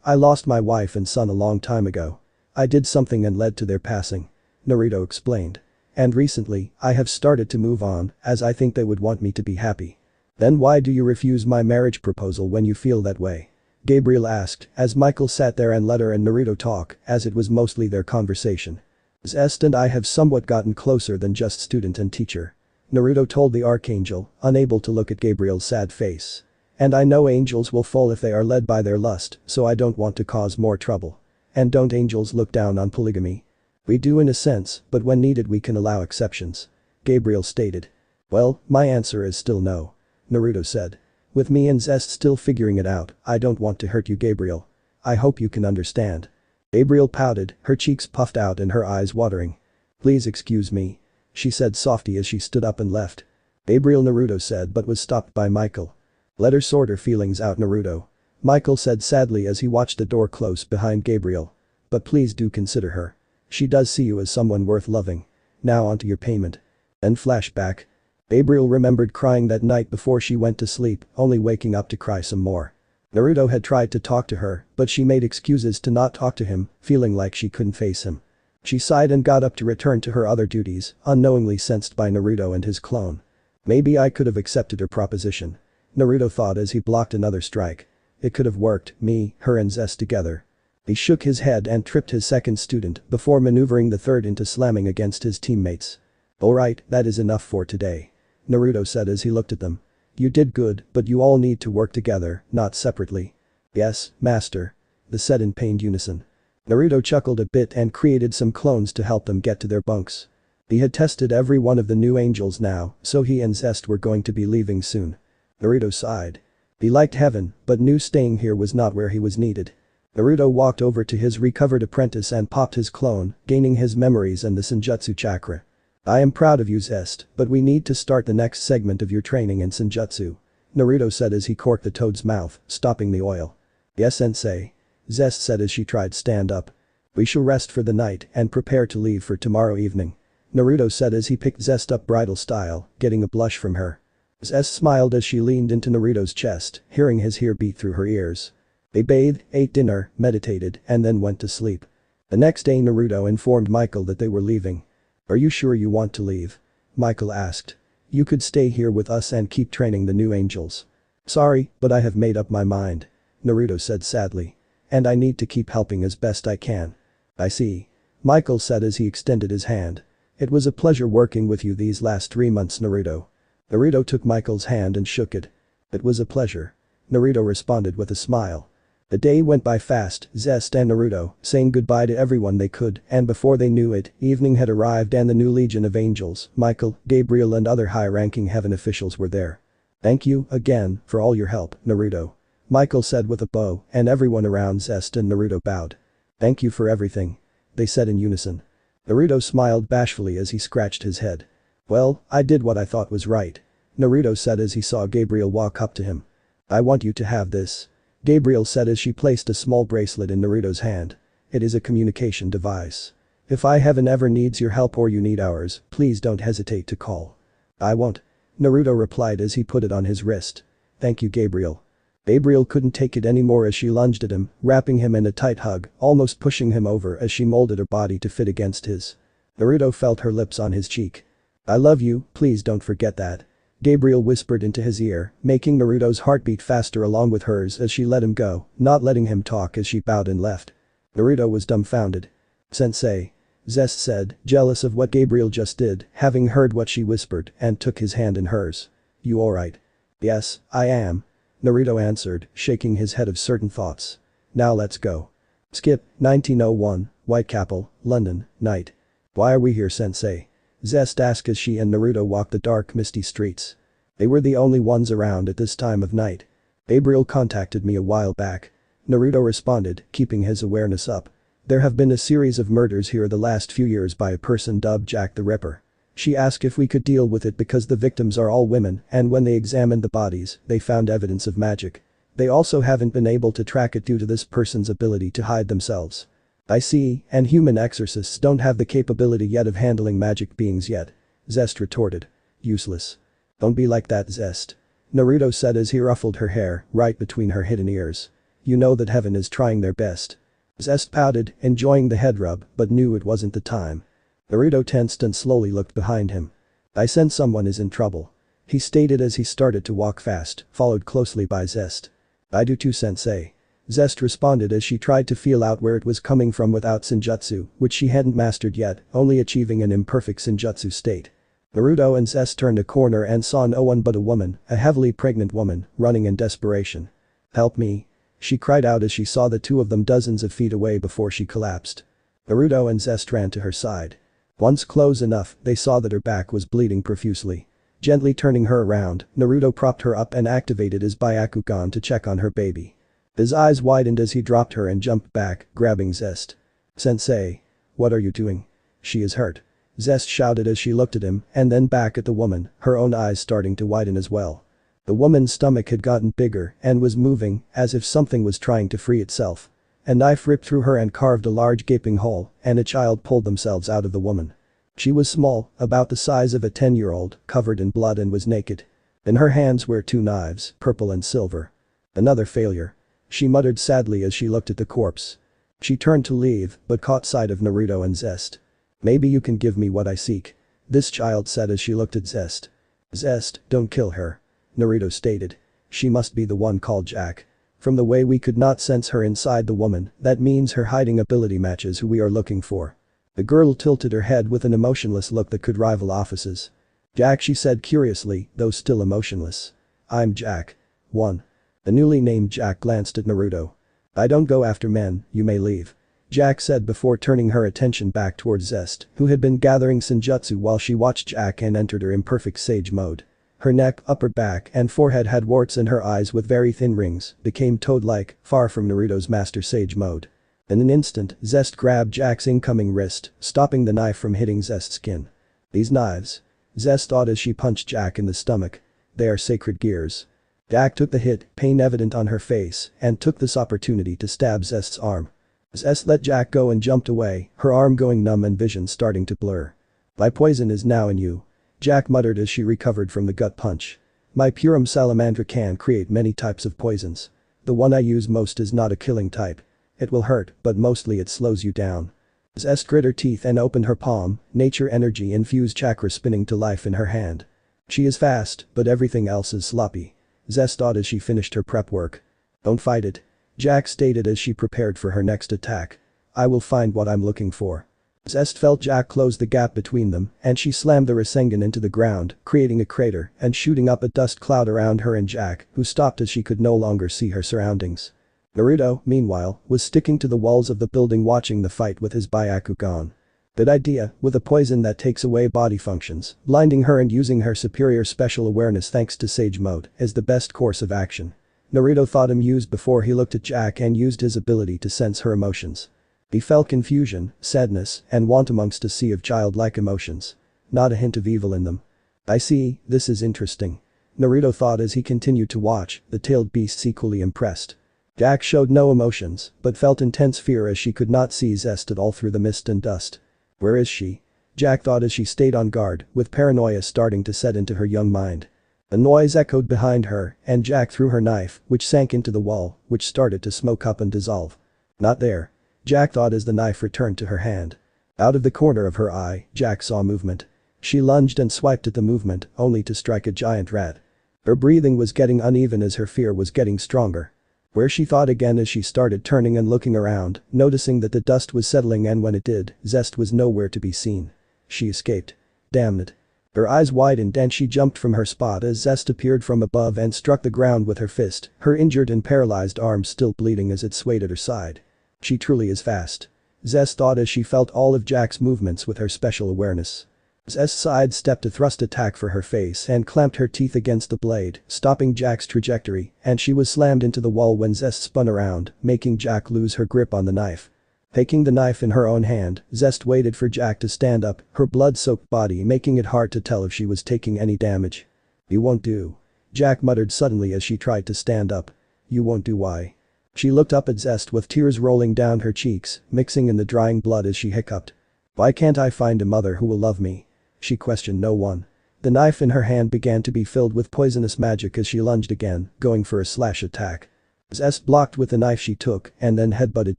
lost my wife and son a long time ago. I did something and led to their passing. Naruto explained. And recently, I have started to move on, as I think they would want me to be happy. Then why do you refuse my marriage proposal when you feel that way? Gabriel asked, as Michael sat there and let her and Naruto talk, as it was mostly their conversation. Zest and I have somewhat gotten closer than just student and teacher. Naruto told the archangel, unable to look at Gabriel's sad face. And I know angels will fall if they are led by their lust, so I don't want to cause more trouble. And don't angels look down on polygamy? We do in a sense, but when needed we can allow exceptions. Gabriel stated. Well, my answer is still no. Naruto said. With me and Zest still figuring it out, I don't want to hurt you Gabriel. I hope you can understand. Gabriel pouted, her cheeks puffed out and her eyes watering. Please excuse me. She said softly as she stood up and left. Gabriel Naruto said but was stopped by Michael. Let her sort her feelings out Naruto. Michael said sadly as he watched the door close behind Gabriel. But please do consider her. She does see you as someone worth loving. Now onto your payment. Then flashback. Gabriel remembered crying that night before she went to sleep, only waking up to cry some more. Naruto had tried to talk to her, but she made excuses to not talk to him, feeling like she couldn't face him. She sighed and got up to return to her other duties, unknowingly sensed by Naruto and his clone. Maybe I could have accepted her proposition. Naruto thought as he blocked another strike. It could have worked, me, her and Zest together. He shook his head and tripped his second student before maneuvering the third into slamming against his teammates. Alright, that is enough for today. Naruto said as he looked at them. You did good, but you all need to work together, not separately. Yes, master. They said in pained unison. Naruto chuckled a bit and created some clones to help them get to their bunks. He had tested every one of the new angels now, so he and Zest were going to be leaving soon. Naruto sighed. He liked heaven, but knew staying here was not where he was needed. Naruto walked over to his recovered apprentice and popped his clone, gaining his memories and the Senjutsu chakra. I am proud of you Zest, but we need to start the next segment of your training in Senjutsu. Naruto said as he corked the toad's mouth, stopping the oil. Yes sensei. Zest said as she tried stand up. We shall rest for the night and prepare to leave for tomorrow evening. Naruto said as he picked Zest up bridal style, getting a blush from her. Zest smiled as she leaned into Naruto's chest, hearing his hair beat through her ears. They bathed, ate dinner, meditated, and then went to sleep. The next day Naruto informed Michael that they were leaving. Are you sure you want to leave? Michael asked. You could stay here with us and keep training the new angels. Sorry, but I have made up my mind. Naruto said sadly. And I need to keep helping as best I can. I see. Michael said as he extended his hand. It was a pleasure working with you these last 3 months Naruto. Naruto took Michael's hand and shook it. It was a pleasure. Naruto responded with a smile. The day went by fast, Zest and Naruto, saying goodbye to everyone they could, and before they knew it, evening had arrived and the new legion of angels, Michael, Gabriel and other high-ranking heaven officials were there. Thank you, again, for all your help, Naruto. Michael said with a bow, and everyone around Zest and Naruto bowed. Thank you for everything. They said in unison. Naruto smiled bashfully as he scratched his head. Well, I did what I thought was right. Naruto said as he saw Gabriel walk up to him. I want you to have this. Gabriel said as she placed a small bracelet in Naruto's hand. It is a communication device. If I haven't ever needs your help or you need ours, please don't hesitate to call. I won't. Naruto replied as he put it on his wrist. Thank you, Gabriel. Gabriel couldn't take it anymore as she lunged at him, wrapping him in a tight hug, almost pushing him over as she molded her body to fit against his. Naruto felt her lips on his cheek. I love you, please don't forget that. Gabriel whispered into his ear, making Naruto's heartbeat faster along with hers as she let him go, not letting him talk as she bowed and left. Naruto was dumbfounded. Sensei. Zest said, jealous of what Gabriel just did, having heard what she whispered, and took his hand in hers. You alright? Yes, I am. Naruto answered, shaking his head of certain thoughts. Now let's go. Skip, 1901, Whitechapel, London, night. Why are we here, Sensei? Zest asked as she and Naruto walked the dark misty streets. They were the only ones around at this time of night. Gabriel contacted me a while back. Naruto responded, keeping his awareness up. There have been a series of murders here the last few years by a person dubbed Jack the Ripper. She asked if we could deal with it because the victims are all women and when they examined the bodies, they found evidence of magic. They also haven't been able to track it due to this person's ability to hide themselves. I see, and human exorcists don't have the capability yet of handling magic beings yet. Zest retorted. Useless. Don't be like that, Zest. Naruto said as he ruffled her hair, right between her hidden ears. You know that heaven is trying their best. Zest pouted, enjoying the head rub, but knew it wasn't the time. Naruto tensed and slowly looked behind him. I sense someone is in trouble. He stated as he started to walk fast, followed closely by Zest. I do too, Sensei. Zest responded as she tried to feel out where it was coming from without Senjutsu, which she hadn't mastered yet, only achieving an imperfect Senjutsu state. Naruto and Zest turned a corner and saw no one but a woman, a heavily pregnant woman, running in desperation. Help me. She cried out as she saw the two of them dozens of feet away before she collapsed. Naruto and Zest ran to her side. Once close enough, they saw that her back was bleeding profusely. Gently turning her around, Naruto propped her up and activated his Byakugan to check on her baby. His eyes widened as he dropped her and jumped back, grabbing Zest. Sensei. What are you doing? She is hurt. Zest shouted as she looked at him and then back at the woman, her own eyes starting to widen as well. The woman's stomach had gotten bigger and was moving as if something was trying to free itself. A knife ripped through her and carved a large gaping hole, and a child pulled themselves out of the woman. She was small, about the size of a 10-year-old, covered in blood and was naked. In her hands were two knives, purple and silver. Another failure. She muttered sadly as she looked at the corpse. She turned to leave, but caught sight of Naruto and Zest. Maybe you can give me what I seek. This child said as she looked at Zest. Zest, don't kill her. Naruto stated. She must be the one called Jack. From the way we could not sense her inside the woman, that means her hiding ability matches who we are looking for. The girl tilted her head with an emotionless look that could rival Office's. Jack, she said curiously, though still emotionless. I'm Jack. 1. The newly named Jack glanced at Naruto. I don't go after men, you may leave. Jack said before turning her attention back towards Zest, who had been gathering Senjutsu while she watched Jack and entered her imperfect sage mode. Her neck, upper back, and forehead had warts and her eyes with very thin rings became toad-like, far from Naruto's master sage mode. In an instant, Zest grabbed Jack's incoming wrist, stopping the knife from hitting Zest's skin. These knives. Zest thought as she punched Jack in the stomach. They are sacred gears. Jack took the hit, pain evident on her face, and took this opportunity to stab Zest's arm. Zest let Jack go and jumped away, her arm going numb and vision starting to blur. My poison is now in you. Jack muttered as she recovered from the gut punch. My Purum Salamandra can create many types of poisons. The one I use most is not a killing type. It will hurt, but mostly it slows you down. Zest grit her teeth and opened her palm, nature energy infused chakra spinning to life in her hand. She is fast, but everything else is sloppy. Zest thought as she finished her prep work. Don't fight it. Jack stated as she prepared for her next attack. I will find what I'm looking for. Zest felt Jack close the gap between them and she slammed the Rasengan into the ground, creating a crater and shooting up a dust cloud around her and Jack, who stopped as she could no longer see her surroundings. Naruto, meanwhile, was sticking to the walls of the building watching the fight with his Byakugan. Good idea, with a poison that takes away body functions, blinding her and using her superior special awareness thanks to Sage Mode is the best course of action. Naruto thought amused before he looked at Jack and used his ability to sense her emotions. He felt confusion, sadness, and want amongst a sea of childlike emotions. Not a hint of evil in them. I see, this is interesting. Naruto thought as he continued to watch, the tailed beasts equally impressed. Jack showed no emotions, but felt intense fear as she could not see Zest at all through the mist and dust. Where is she? Jack thought as she stayed on guard, with paranoia starting to set into her young mind. A noise echoed behind her, and Jack threw her knife, which sank into the wall, which started to smoke up and dissolve. Not there. Jack thought as the knife returned to her hand. Out of the corner of her eye, Jack saw movement. She lunged and swiped at the movement, only to strike a giant rat. Her breathing was getting uneven as her fear was getting stronger. Where she thought again as she started turning and looking around, noticing that the dust was settling, and when it did, Zest was nowhere to be seen. She escaped. Damn it. Her eyes widened and she jumped from her spot as Zest appeared from above and struck the ground with her fist, her injured and paralyzed arm still bleeding as it swayed at her side. She truly is fast. Zest thought as she felt all of Jack's movements with her special awareness. Zest sidestepped a thrust attack for her face and clamped her teeth against the blade, stopping Jack's trajectory, and she was slammed into the wall when Zest spun around, making Jack lose her grip on the knife. Taking the knife in her own hand, Zest waited for Jack to stand up, her blood-soaked body making it hard to tell if she was taking any damage. "You won't do." Jack muttered suddenly as she tried to stand up. "You won't do why?" She looked up at Zest with tears rolling down her cheeks, mixing in the drying blood as she hiccuped. "Why can't I find a mother who will love me?" She questioned no one. The knife in her hand began to be filled with poisonous magic as she lunged again, going for a slash attack. Zest blocked with the knife she took and then headbutted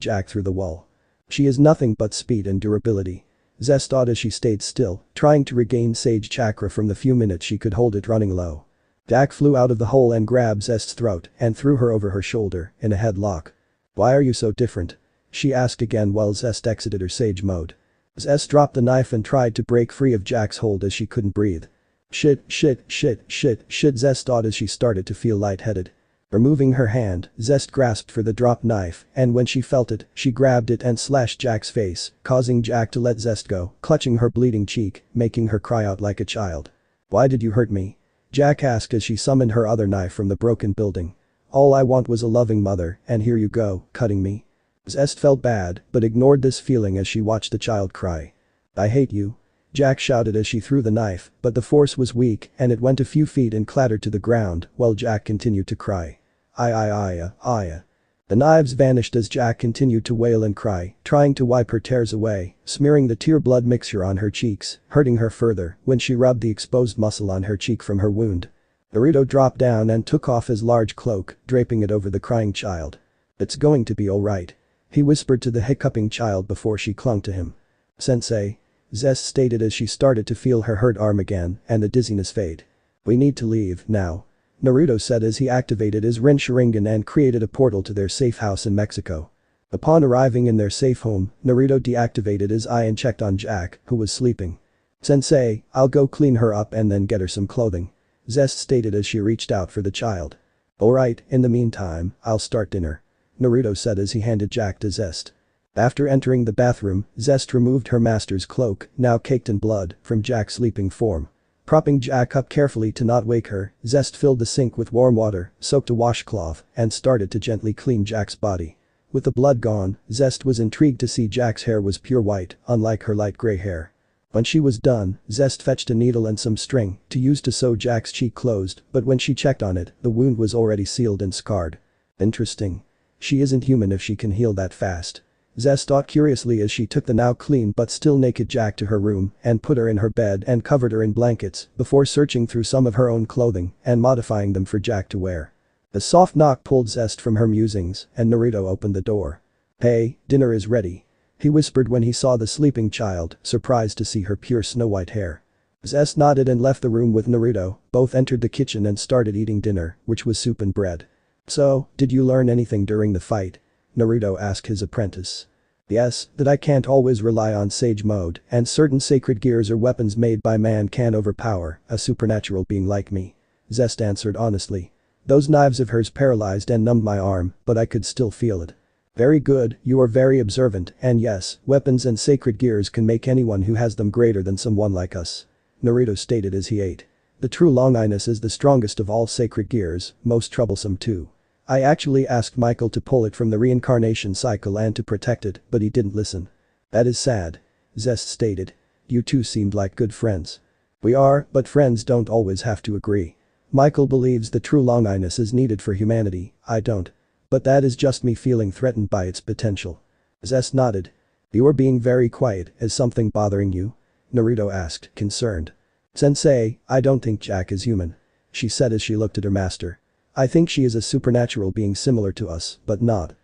Jack through the wall. She is nothing but speed and durability. Zest thought as she stayed still, trying to regain sage chakra from the few minutes she could hold it running low. Jack flew out of the hole and grabbed Zest's throat and threw her over her shoulder in a headlock. "Why are you so different?" she asked again while Zest exited her sage mode. Zest dropped the knife and tried to break free of Jack's hold as she couldn't breathe. Shit, Zest thought as she started to feel lightheaded. Removing her hand, Zest grasped for the dropped knife, and when she felt it, she grabbed it and slashed Jack's face, causing Jack to let Zest go, clutching her bleeding cheek, making her cry out like a child. "Why did you hurt me?" Jack asked as she summoned her other knife from the broken building. "All I want was a loving mother, and here you go, cutting me." Zest felt bad, but ignored this feeling as she watched the child cry. "I hate you." Jack shouted as she threw the knife, but the force was weak and it went a few feet and clattered to the ground while Jack continued to cry. "Aya." The knives vanished as Jack continued to wail and cry, trying to wipe her tears away, smearing the tear blood mixture on her cheeks, hurting her further when she rubbed the exposed muscle on her cheek from her wound. Naruto dropped down and took off his large cloak, draping it over the crying child. "It's going to be alright," he whispered to the hiccuping child before she clung to him. "Sensei," Zest stated as she started to feel her hurt arm again and the dizziness fade. "We need to leave now," Naruto said as he activated his Rin Sharingan and created a portal to their safe house in Mexico. Upon arriving in their safe home, Naruto deactivated his eye and checked on Jack, who was sleeping. "Sensei, I'll go clean her up and then get her some clothing," Zest stated as she reached out for the child. "Alright, in the meantime, I'll start dinner," Naruto said as he handed Jack to Zest. After entering the bathroom, Zest removed her master's cloak, now caked in blood, from Jack's sleeping form. Propping Jack up carefully to not wake her, Zest filled the sink with warm water, soaked a washcloth, and started to gently clean Jack's body. With the blood gone, Zest was intrigued to see Jack's hair was pure white, unlike her light gray hair. When she was done, Zest fetched a needle and some string to use to sew Jack's cheek closed, but when she checked on it, the wound was already sealed and scarred. Interesting. She isn't human if she can heal that fast. Zest thought curiously as she took the now clean but still naked Jack to her room and put her in her bed and covered her in blankets before searching through some of her own clothing and modifying them for Jack to wear. A soft knock pulled Zest from her musings and Naruto opened the door. "Hey, dinner is ready," he whispered when he saw the sleeping child, surprised to see her pure snow-white hair. Zest nodded and left the room with Naruto, both entered the kitchen and started eating dinner, which was soup and bread. "So, did you learn anything during the fight?" Naruto asked his apprentice. "Yes, that I can't always rely on sage mode and certain sacred gears or weapons made by man can overpower a supernatural being like me," Zest answered honestly. "Those knives of hers paralyzed and numbed my arm, but I could still feel it." "Very good, you are very observant, and yes, weapons and sacred gears can make anyone who has them greater than someone like us," Naruto stated as he ate. "The true longinus is the strongest of all sacred gears, most troublesome too. I actually asked Michael to pull it from the reincarnation cycle and to protect it, but he didn't listen." "That is sad," Zest stated. "You two seemed like good friends." "We are, but friends don't always have to agree. Michael believes the true longinus is needed for humanity, I don't." But that is just me feeling threatened by its potential. Zest nodded. You are being very quiet, is something bothering you? Naruto asked, concerned. Sensei, I don't think Jack is human. She said as she looked at her master. I think she is a supernatural being similar to us, but not.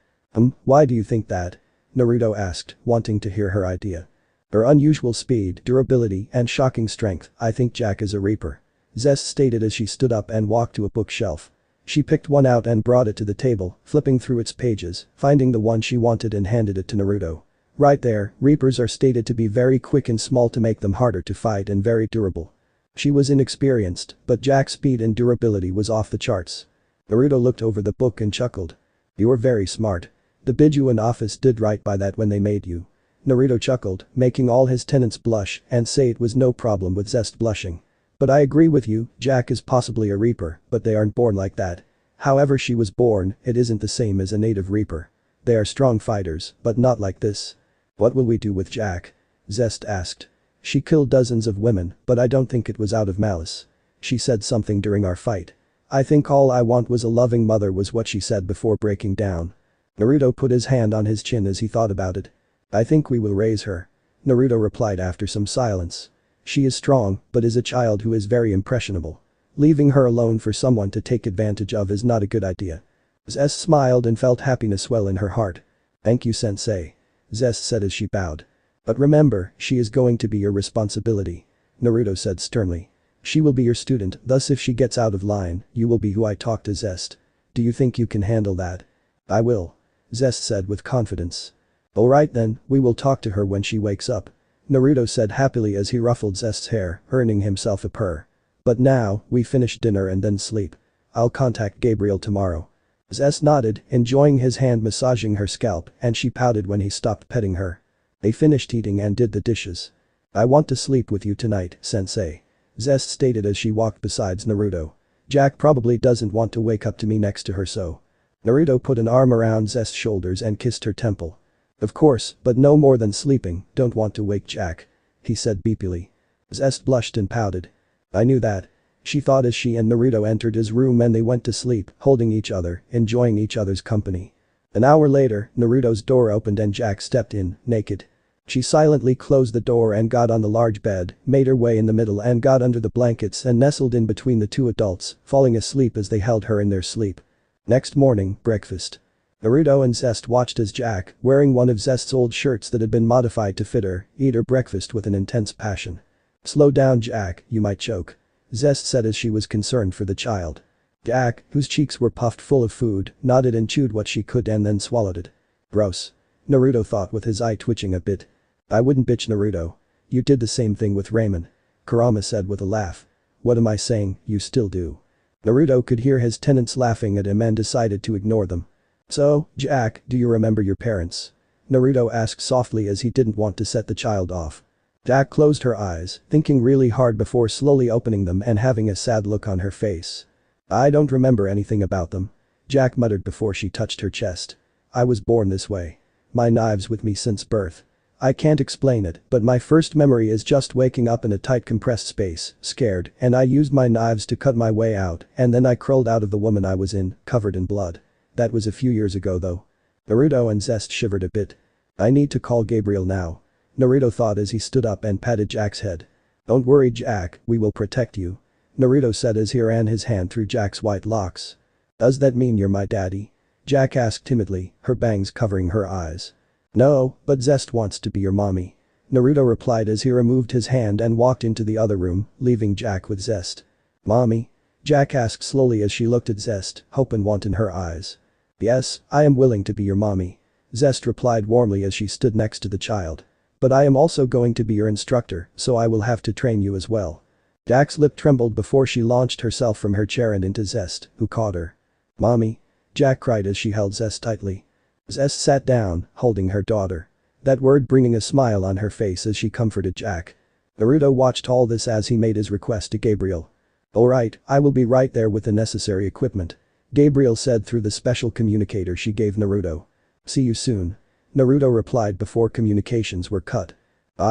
Why do you think that? Naruto asked, wanting to hear her idea. Her unusual speed, durability, and shocking strength, I think Jack is a reaper. Zest stated as she stood up and walked to a bookshelf. She picked one out and brought it to the table, flipping through its pages, finding the one she wanted and handed it to Naruto. Right there, reapers are stated to be very quick and small to make them harder to fight and very durable. She was inexperienced, but Jack's speed and durability was off the charts. Naruto looked over the book and chuckled. You are very smart. The Bijuan office did right by that when they made you. Naruto chuckled, making all his tenants blush and say it was no problem with Zest blushing. But I agree with you, Jack is possibly a reaper, but they aren't born like that. However she was born, it isn't the same as a native reaper. They are strong fighters, but not like this. What will we do with Jack? Zest asked. She killed dozens of women, but I don't think it was out of malice. She said something during our fight. I think all I want was a loving mother was what she said before breaking down. Naruto put his hand on his chin as he thought about it. I think we will raise her. Naruto replied after some silence. She is strong, but is a child who is very impressionable. Leaving her alone for someone to take advantage of is not a good idea. Zest smiled and felt happiness swell in her heart. Thank you, sensei. Zest said as she bowed. But remember, she is going to be your responsibility. Naruto said sternly. She will be your student, thus if she gets out of line, you will be who I talk to Zest. Do you think you can handle that? I will. Zest said with confidence. Alright then, we will talk to her when she wakes up. Naruto said happily as he ruffled Zest's hair, earning himself a purr. But now, we finish dinner and then sleep. I'll contact Gabriel tomorrow. Zest nodded, enjoying his hand massaging her scalp, and she pouted when he stopped petting her. They finished eating and did the dishes. I want to sleep with you tonight, sensei. Zest stated as she walked beside Naruto. Jack probably doesn't want to wake up to me next to her so. Naruto put an arm around Zest's shoulders and kissed her temple. Of course, but no more than sleeping, don't want to wake Jack. He said beepily. Zest blushed and pouted. I knew that. She thought as she and Naruto entered his room and they went to sleep, holding each other, enjoying each other's company. An hour later, Naruto's door opened and Jack stepped in, naked. She silently closed the door and got on the large bed, made her way in the middle and got under the blankets and nestled in between the two adults, falling asleep as they held her in their sleep. Next morning, breakfast. Naruto and Zest watched as Jack, wearing one of Zest's old shirts that had been modified to fit her, eat her breakfast with an intense passion. Slow down Jack, you might choke. Zest said as she was concerned for the child. Jack, whose cheeks were puffed full of food, nodded and chewed what she could and then swallowed it. Gross. Naruto thought with his eye twitching a bit. I wouldn't bitch Naruto. You did the same thing with Ramen. Kurama said with a laugh. What am I saying, you still do. Naruto could hear his tenants laughing at him and decided to ignore them. So, Jack, do you remember your parents? Naruto asked softly as he didn't want to set the child off. Jack closed her eyes, thinking really hard before slowly opening them and having a sad look on her face. I don't remember anything about them. Jack muttered before she touched her chest. I was born this way. My knives with me since birth. I can't explain it, but my first memory is just waking up in a tight compressed space, scared, and I used my knives to cut my way out, and then I crawled out of the woman I was in, covered in blood. That was a few years ago though. Naruto and Zest shivered a bit. I need to call Gabriel now. Naruto thought as he stood up and patted Jack's head. Don't worry Jack, we will protect you. Naruto said as he ran his hand through Jack's white locks. Does that mean you're my daddy? Jack asked timidly, her bangs covering her eyes. No, but Zest wants to be your mommy. Naruto replied as he removed his hand and walked into the other room, leaving Jack with Zest. Mommy? Jack asked slowly as she looked at Zest, hope and want in her eyes. Yes, I am willing to be your mommy. Zest replied warmly as she stood next to the child. But I am also going to be your instructor, so I will have to train you as well. Jack's lip trembled before she launched herself from her chair and into Zest, who caught her. Mommy? Jack cried as she held Zest tightly. Zest sat down, holding her daughter. That word bringing a smile on her face as she comforted Jack. Naruto watched all this as he made his request to Gabriel. Alright, I will be right there with the necessary equipment. Gabriel said through the special communicator she gave Naruto. See you soon. Naruto replied before communications were cut.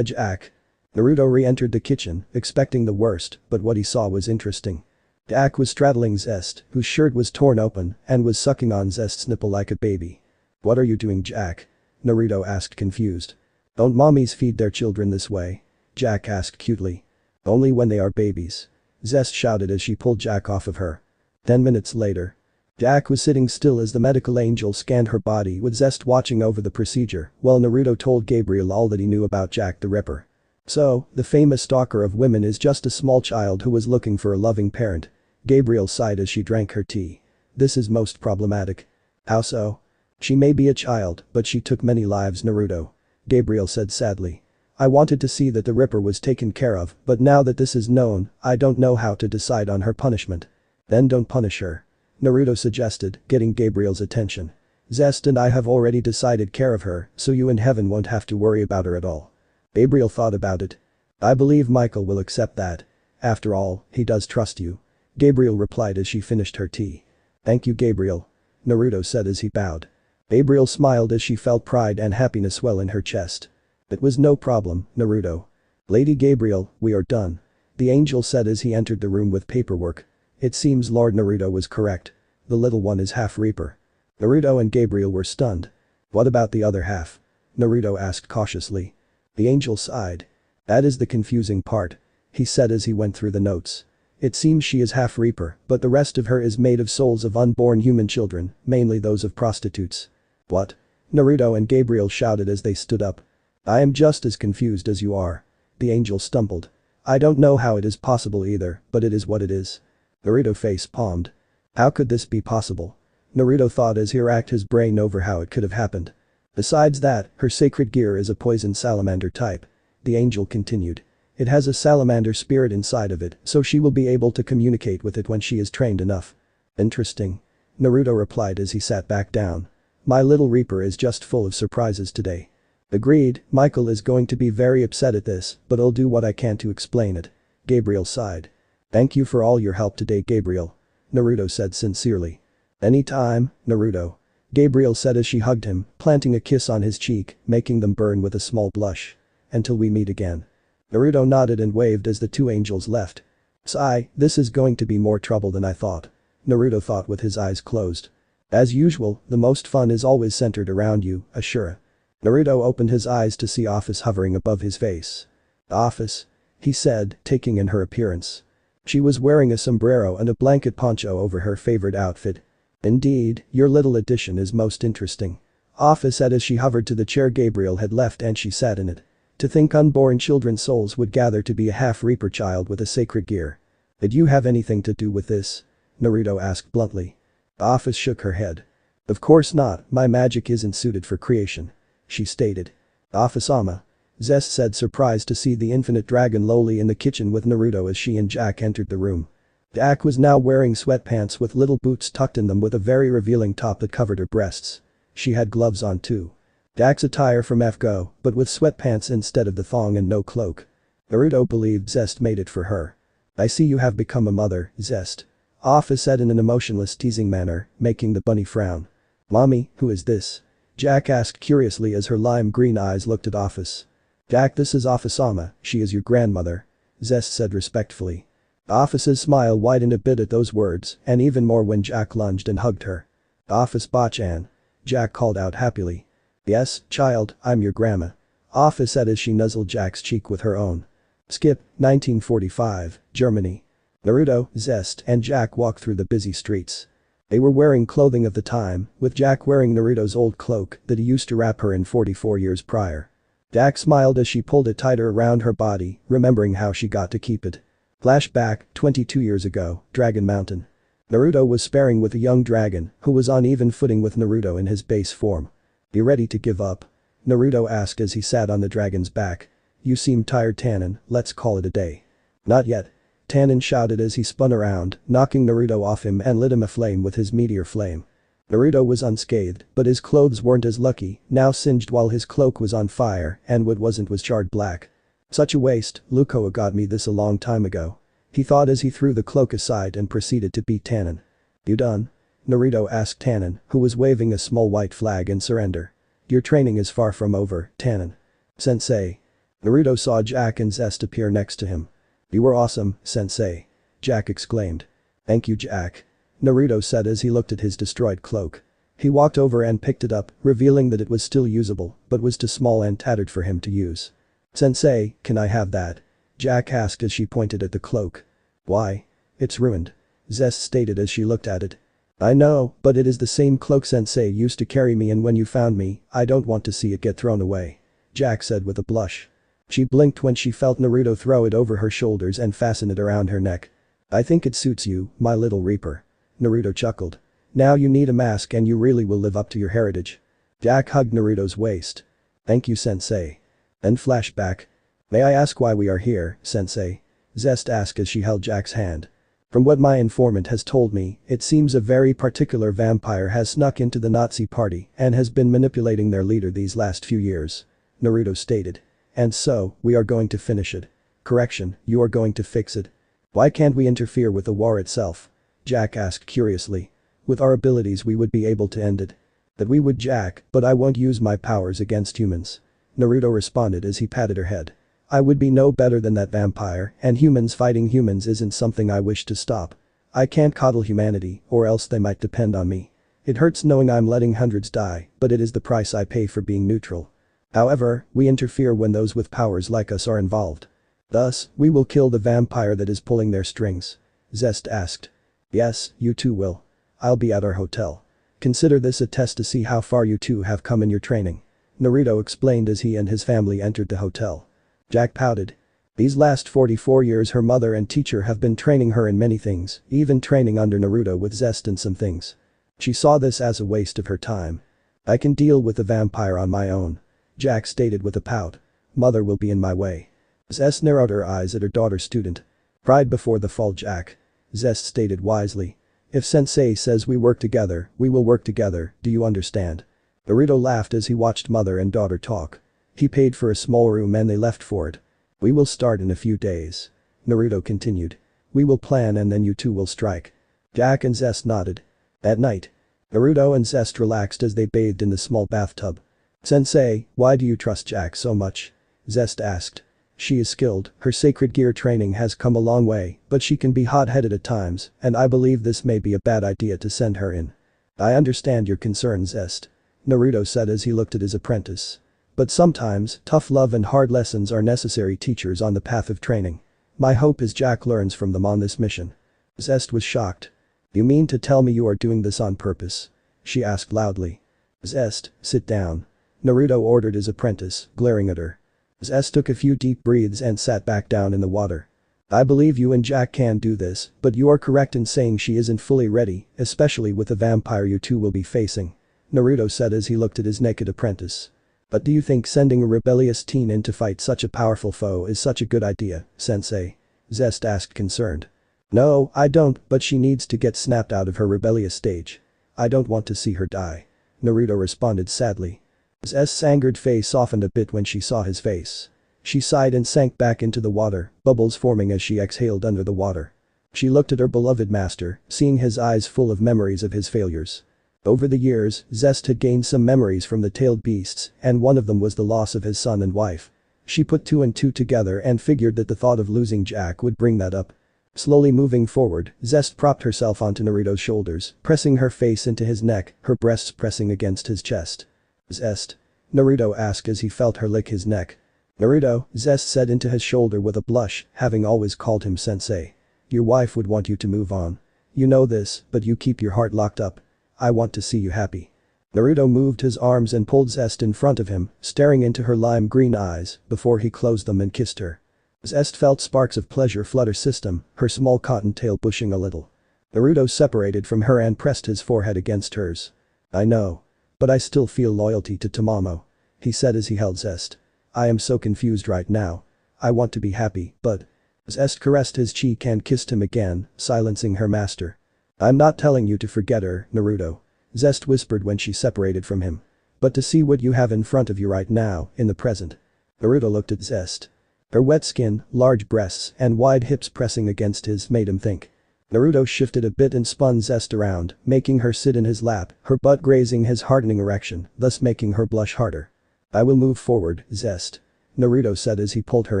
Jack. Naruto re-entered the kitchen, expecting the worst, but what he saw was interesting. Jack was straddling Zest, whose shirt was torn open and was sucking on Zest's nipple like a baby. "What are you doing, Jack?" Naruto asked confused. "Don't mommies feed their children this way?" Jack asked cutely. "Only when they are babies," Zest shouted as she pulled Jack off of her. 10 minutes later. Jack was sitting still as the medical angel scanned her body with Zest watching over the procedure while Naruto told Gabriel all that he knew about Jack the Ripper. "So, the famous stalker of women is just a small child who was looking for a loving parent." Gabriel sighed as she drank her tea. "This is most problematic." "How so?" "She may be a child, but she took many lives, Naruto," Gabriel said sadly. "I wanted to see that the Ripper was taken care of, but now that this is known, I don't know how to decide on her punishment." "Then don't punish her," Naruto suggested, getting Gabriel's attention. "Zest and I have already decided care of her, so you in heaven won't have to worry about her at all." Gabriel thought about it. "I believe Michael will accept that. After all, he does trust you," Gabriel replied as she finished her tea. "Thank you, Gabriel," Naruto said as he bowed. Gabriel smiled as she felt pride and happiness well in her chest. "It was no problem, Naruto." "Lady Gabriel, we are done," the angel said as he entered the room with paperwork. It seems Lord Naruto was correct. The little one is half Reaper. Naruto and Gabriel were stunned. "What about the other half?" Naruto asked cautiously. The angel sighed. "That is the confusing part," he said as he went through the notes. "It seems she is half Reaper, but the rest of her is made of souls of unborn human children, mainly those of prostitutes." "What?" Naruto and Gabriel shouted as they stood up. "I am just as confused as you are," the angel stumbled. "I don't know how it is possible either, but it is what it is." Naruto face palmed. How could this be possible? Naruto thought as he racked his brain over how it could have happened. "Besides that, her sacred gear is a poison salamander type," the angel continued. "It has a salamander spirit inside of it, so she will be able to communicate with it when she is trained enough." "Interesting," Naruto replied as he sat back down. "My little Reaper is just full of surprises today." "Agreed, Michael is going to be very upset at this, but I'll do what I can to explain it," Gabriel sighed. "Thank you for all your help today, Gabriel," Naruto said sincerely. "Anytime, Naruto," Gabriel said as she hugged him, planting a kiss on his cheek, making them burn with a small blush. "Until we meet again." Naruto nodded and waved as the two angels left. "Sigh, this is going to be more trouble than I thought," Naruto thought with his eyes closed. "As usual, the most fun is always centered around you, Ashura." Naruto opened his eyes to see Office hovering above his face. "Office," he said, taking in her appearance. She was wearing a sombrero and a blanket poncho over her favorite outfit. "Indeed, your little addition is most interesting," Office said as she hovered to the chair Gabriel had left and she sat in it. "To think unborn children's souls would gather to be a half-Reaper child with a sacred gear. Did you have anything to do with this?" Naruto asked bluntly. Office shook her head. "Of course not, my magic isn't suited for creation," she stated. "Office-sama," Zest said, surprised to see the infinite dragon lowly in the kitchen with Naruto as she and Jack entered the room. Jack was now wearing sweatpants with little boots tucked in them with a very revealing top that covered her breasts. She had gloves on too. Jack's attire from F-Go, but with sweatpants instead of the thong and no cloak. Naruto believed Zest made it for her. "I see you have become a mother, Zest," Office said in an emotionless teasing manner, making the bunny frown. "Mommy, who is this?" Jack asked curiously as her lime green eyes looked at Office. "Jack, this is Office-sama, she is your grandmother," Zest said respectfully. Office's smile widened a bit at those words and even more when Jack lunged and hugged her. "Office Bachan," Jack called out happily. "Yes, child, I'm your grandma," Office said as she nuzzled Jack's cheek with her own. Skip, 1945, Germany. Naruto, Zest, and Jack walked through the busy streets. They were wearing clothing of the time, with Jack wearing Naruto's old cloak that he used to wrap her in 44 years prior. Jack smiled as she pulled it tighter around her body, remembering how she got to keep it. Flashback, 22 years ago, Dragon Mountain. Naruto was sparring with a young dragon who was on even footing with Naruto in his base form. "You ready to give up?" Naruto asked as he sat on the dragon's back. "You seem tired, Tannen, let's call it a day." "Not yet," Tannen shouted as he spun around, knocking Naruto off him and lit him aflame with his meteor flame. Naruto was unscathed, but his clothes weren't as lucky, now singed while his cloak was on fire and what wasn't was charred black. "Such a waste, Lukoa got me this a long time ago," he thought as he threw the cloak aside and proceeded to beat Tannen. "You done?" Naruto asked Tannen, who was waving a small white flag in surrender. "Your training is far from over, Tannen." "Sensei." Naruto saw Jack and Zest appear next to him. "You were awesome, Sensei," Jack exclaimed. Thank you, Jack. Naruto said as he looked at his destroyed cloak. He walked over and picked it up, revealing that it was still usable, but was too small and tattered for him to use. Sensei, can I have that? Jack asked as she pointed at the cloak. Why? It's ruined. Zest stated as she looked at it. I know, but it is the same cloak Sensei used to carry me in when you found me, I don't want to see it get thrown away. Jack said with a blush. She blinked when she felt Naruto throw it over her shoulders and fasten it around her neck. I think it suits you, my little reaper. Naruto chuckled. Now you need a mask and you really will live up to your heritage. Jack hugged Naruto's waist. Thank you, Sensei. Then flashback. May I ask why we are here, Sensei? Zest asked as she held Jack's hand. From what my informant has told me, it seems a very particular vampire has snuck into the Nazi party and has been manipulating their leader these last few years. Naruto stated. And so, we are going to finish it. Correction, you are going to fix it. Why can't we interfere with the war itself? Jack asked curiously. With our abilities we would be able to end it. That we would, Jack, but I won't use my powers against humans. Naruto responded as he patted her head. I would be no better than that vampire, and humans fighting humans isn't something I wish to stop. I can't coddle humanity, or else they might depend on me. It hurts knowing I'm letting hundreds die, but it is the price I pay for being neutral. However, we interfere when those with powers like us are involved. Thus, we will kill the vampire that is pulling their strings. Zest asked. Yes, you two will. I'll be at our hotel. Consider this a test to see how far you two have come in your training. Naruto explained as he and his family entered the hotel. Jack pouted. These last 44 years her mother and teacher have been training her in many things, even training under Naruto with Zest in some things. She saw this as a waste of her time. I can deal with the vampire on my own. Jack stated with a pout. Mother will be in my way. Zest narrowed her eyes at her daughter's student. Pride before the fall, Jack. Zest stated wisely. If Sensei says we work together, we will work together, do you understand? Naruto laughed as he watched mother and daughter talk. He paid for a small room and they left for it. We will start in a few days. Naruto continued. We will plan and then you two will strike. Jack and Zest nodded. At night. Naruto and Zest relaxed as they bathed in the small bathtub. Sensei, why do you trust Jack so much? Zest asked. She is skilled, her sacred gear training has come a long way, but she can be hot-headed at times, and I believe this may be a bad idea to send her in. I understand your concerns, Zest. Naruto said as he looked at his apprentice. But sometimes, tough love and hard lessons are necessary teachers on the path of training. My hope is Jack learns from them on this mission. Zest was shocked. You mean to tell me you are doing this on purpose? She asked loudly. Zest, sit down. Naruto ordered his apprentice, glaring at her. Zest took a few deep breaths and sat back down in the water. I believe you and Jack can do this, but you are correct in saying she isn't fully ready, especially with the vampire you two will be facing. Naruto said as he looked at his naked apprentice. But do you think sending a rebellious teen in to fight such a powerful foe is such a good idea, Sensei? Zest asked concerned. No, I don't, but she needs to get snapped out of her rebellious stage. I don't want to see her die. Naruto responded sadly. Zest's angered face softened a bit when she saw his face. She sighed and sank back into the water, bubbles forming as she exhaled under the water. She looked at her beloved master, seeing his eyes full of memories of his failures. Over the years, Zest had gained some memories from the tailed beasts, and one of them was the loss of his son and wife. She put two and two together and figured that the thought of losing Jack would bring that up. Slowly moving forward, Zest propped herself onto Naruto's shoulders, pressing her face into his neck, her breasts pressing against his chest. Zest? Naruto asked as he felt her lick his neck. Naruto, Zest said into his shoulder with a blush, having always called him sensei. Your wife would want you to move on. You know this, but you keep your heart locked up. I want to see you happy. Naruto moved his arms and pulled Zest in front of him, staring into her lime green eyes, before he closed them and kissed her. Zest felt sparks of pleasure flutter system, her small cottontail bushing a little. Naruto separated from her and pressed his forehead against hers. I know. But I still feel loyalty to Tamamo. He said as he held Zest. I am so confused right now. I want to be happy, but… Zest caressed his cheek and kissed him again, silencing her master. I'm not telling you to forget her, Naruto. Zest whispered when she separated from him. But to see what you have in front of you right now, in the present. Naruto looked at Zest. Her wet skin, large breasts, and wide hips pressing against his made him think. Naruto shifted a bit and spun Zest around, making her sit in his lap, her butt grazing his hardening erection, thus making her blush harder. I will move forward, Zest. Naruto said as he pulled her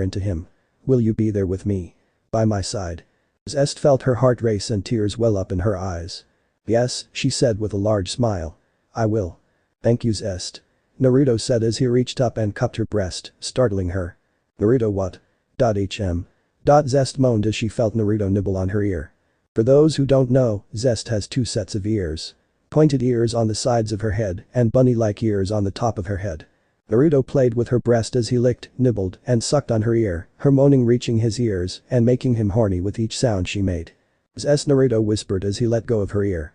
into him. Will you be there with me? By my side. Zest felt her heart race and tears well up in her eyes. "Yes," she said with a large smile. "I will." "Thank you, Zest," Naruto said as he reached up and cupped her breast, startling her. "Naruto what? Hm. Zest moaned as she felt Naruto nibble on her ear. For those who don't know, Zest has two sets of ears. Pointed ears on the sides of her head and bunny-like ears on the top of her head. Naruto played with her breast as he licked, nibbled, and sucked on her ear, her moaning reaching his ears and making him horny with each sound she made. "Zest," Naruto whispered as he let go of her ear.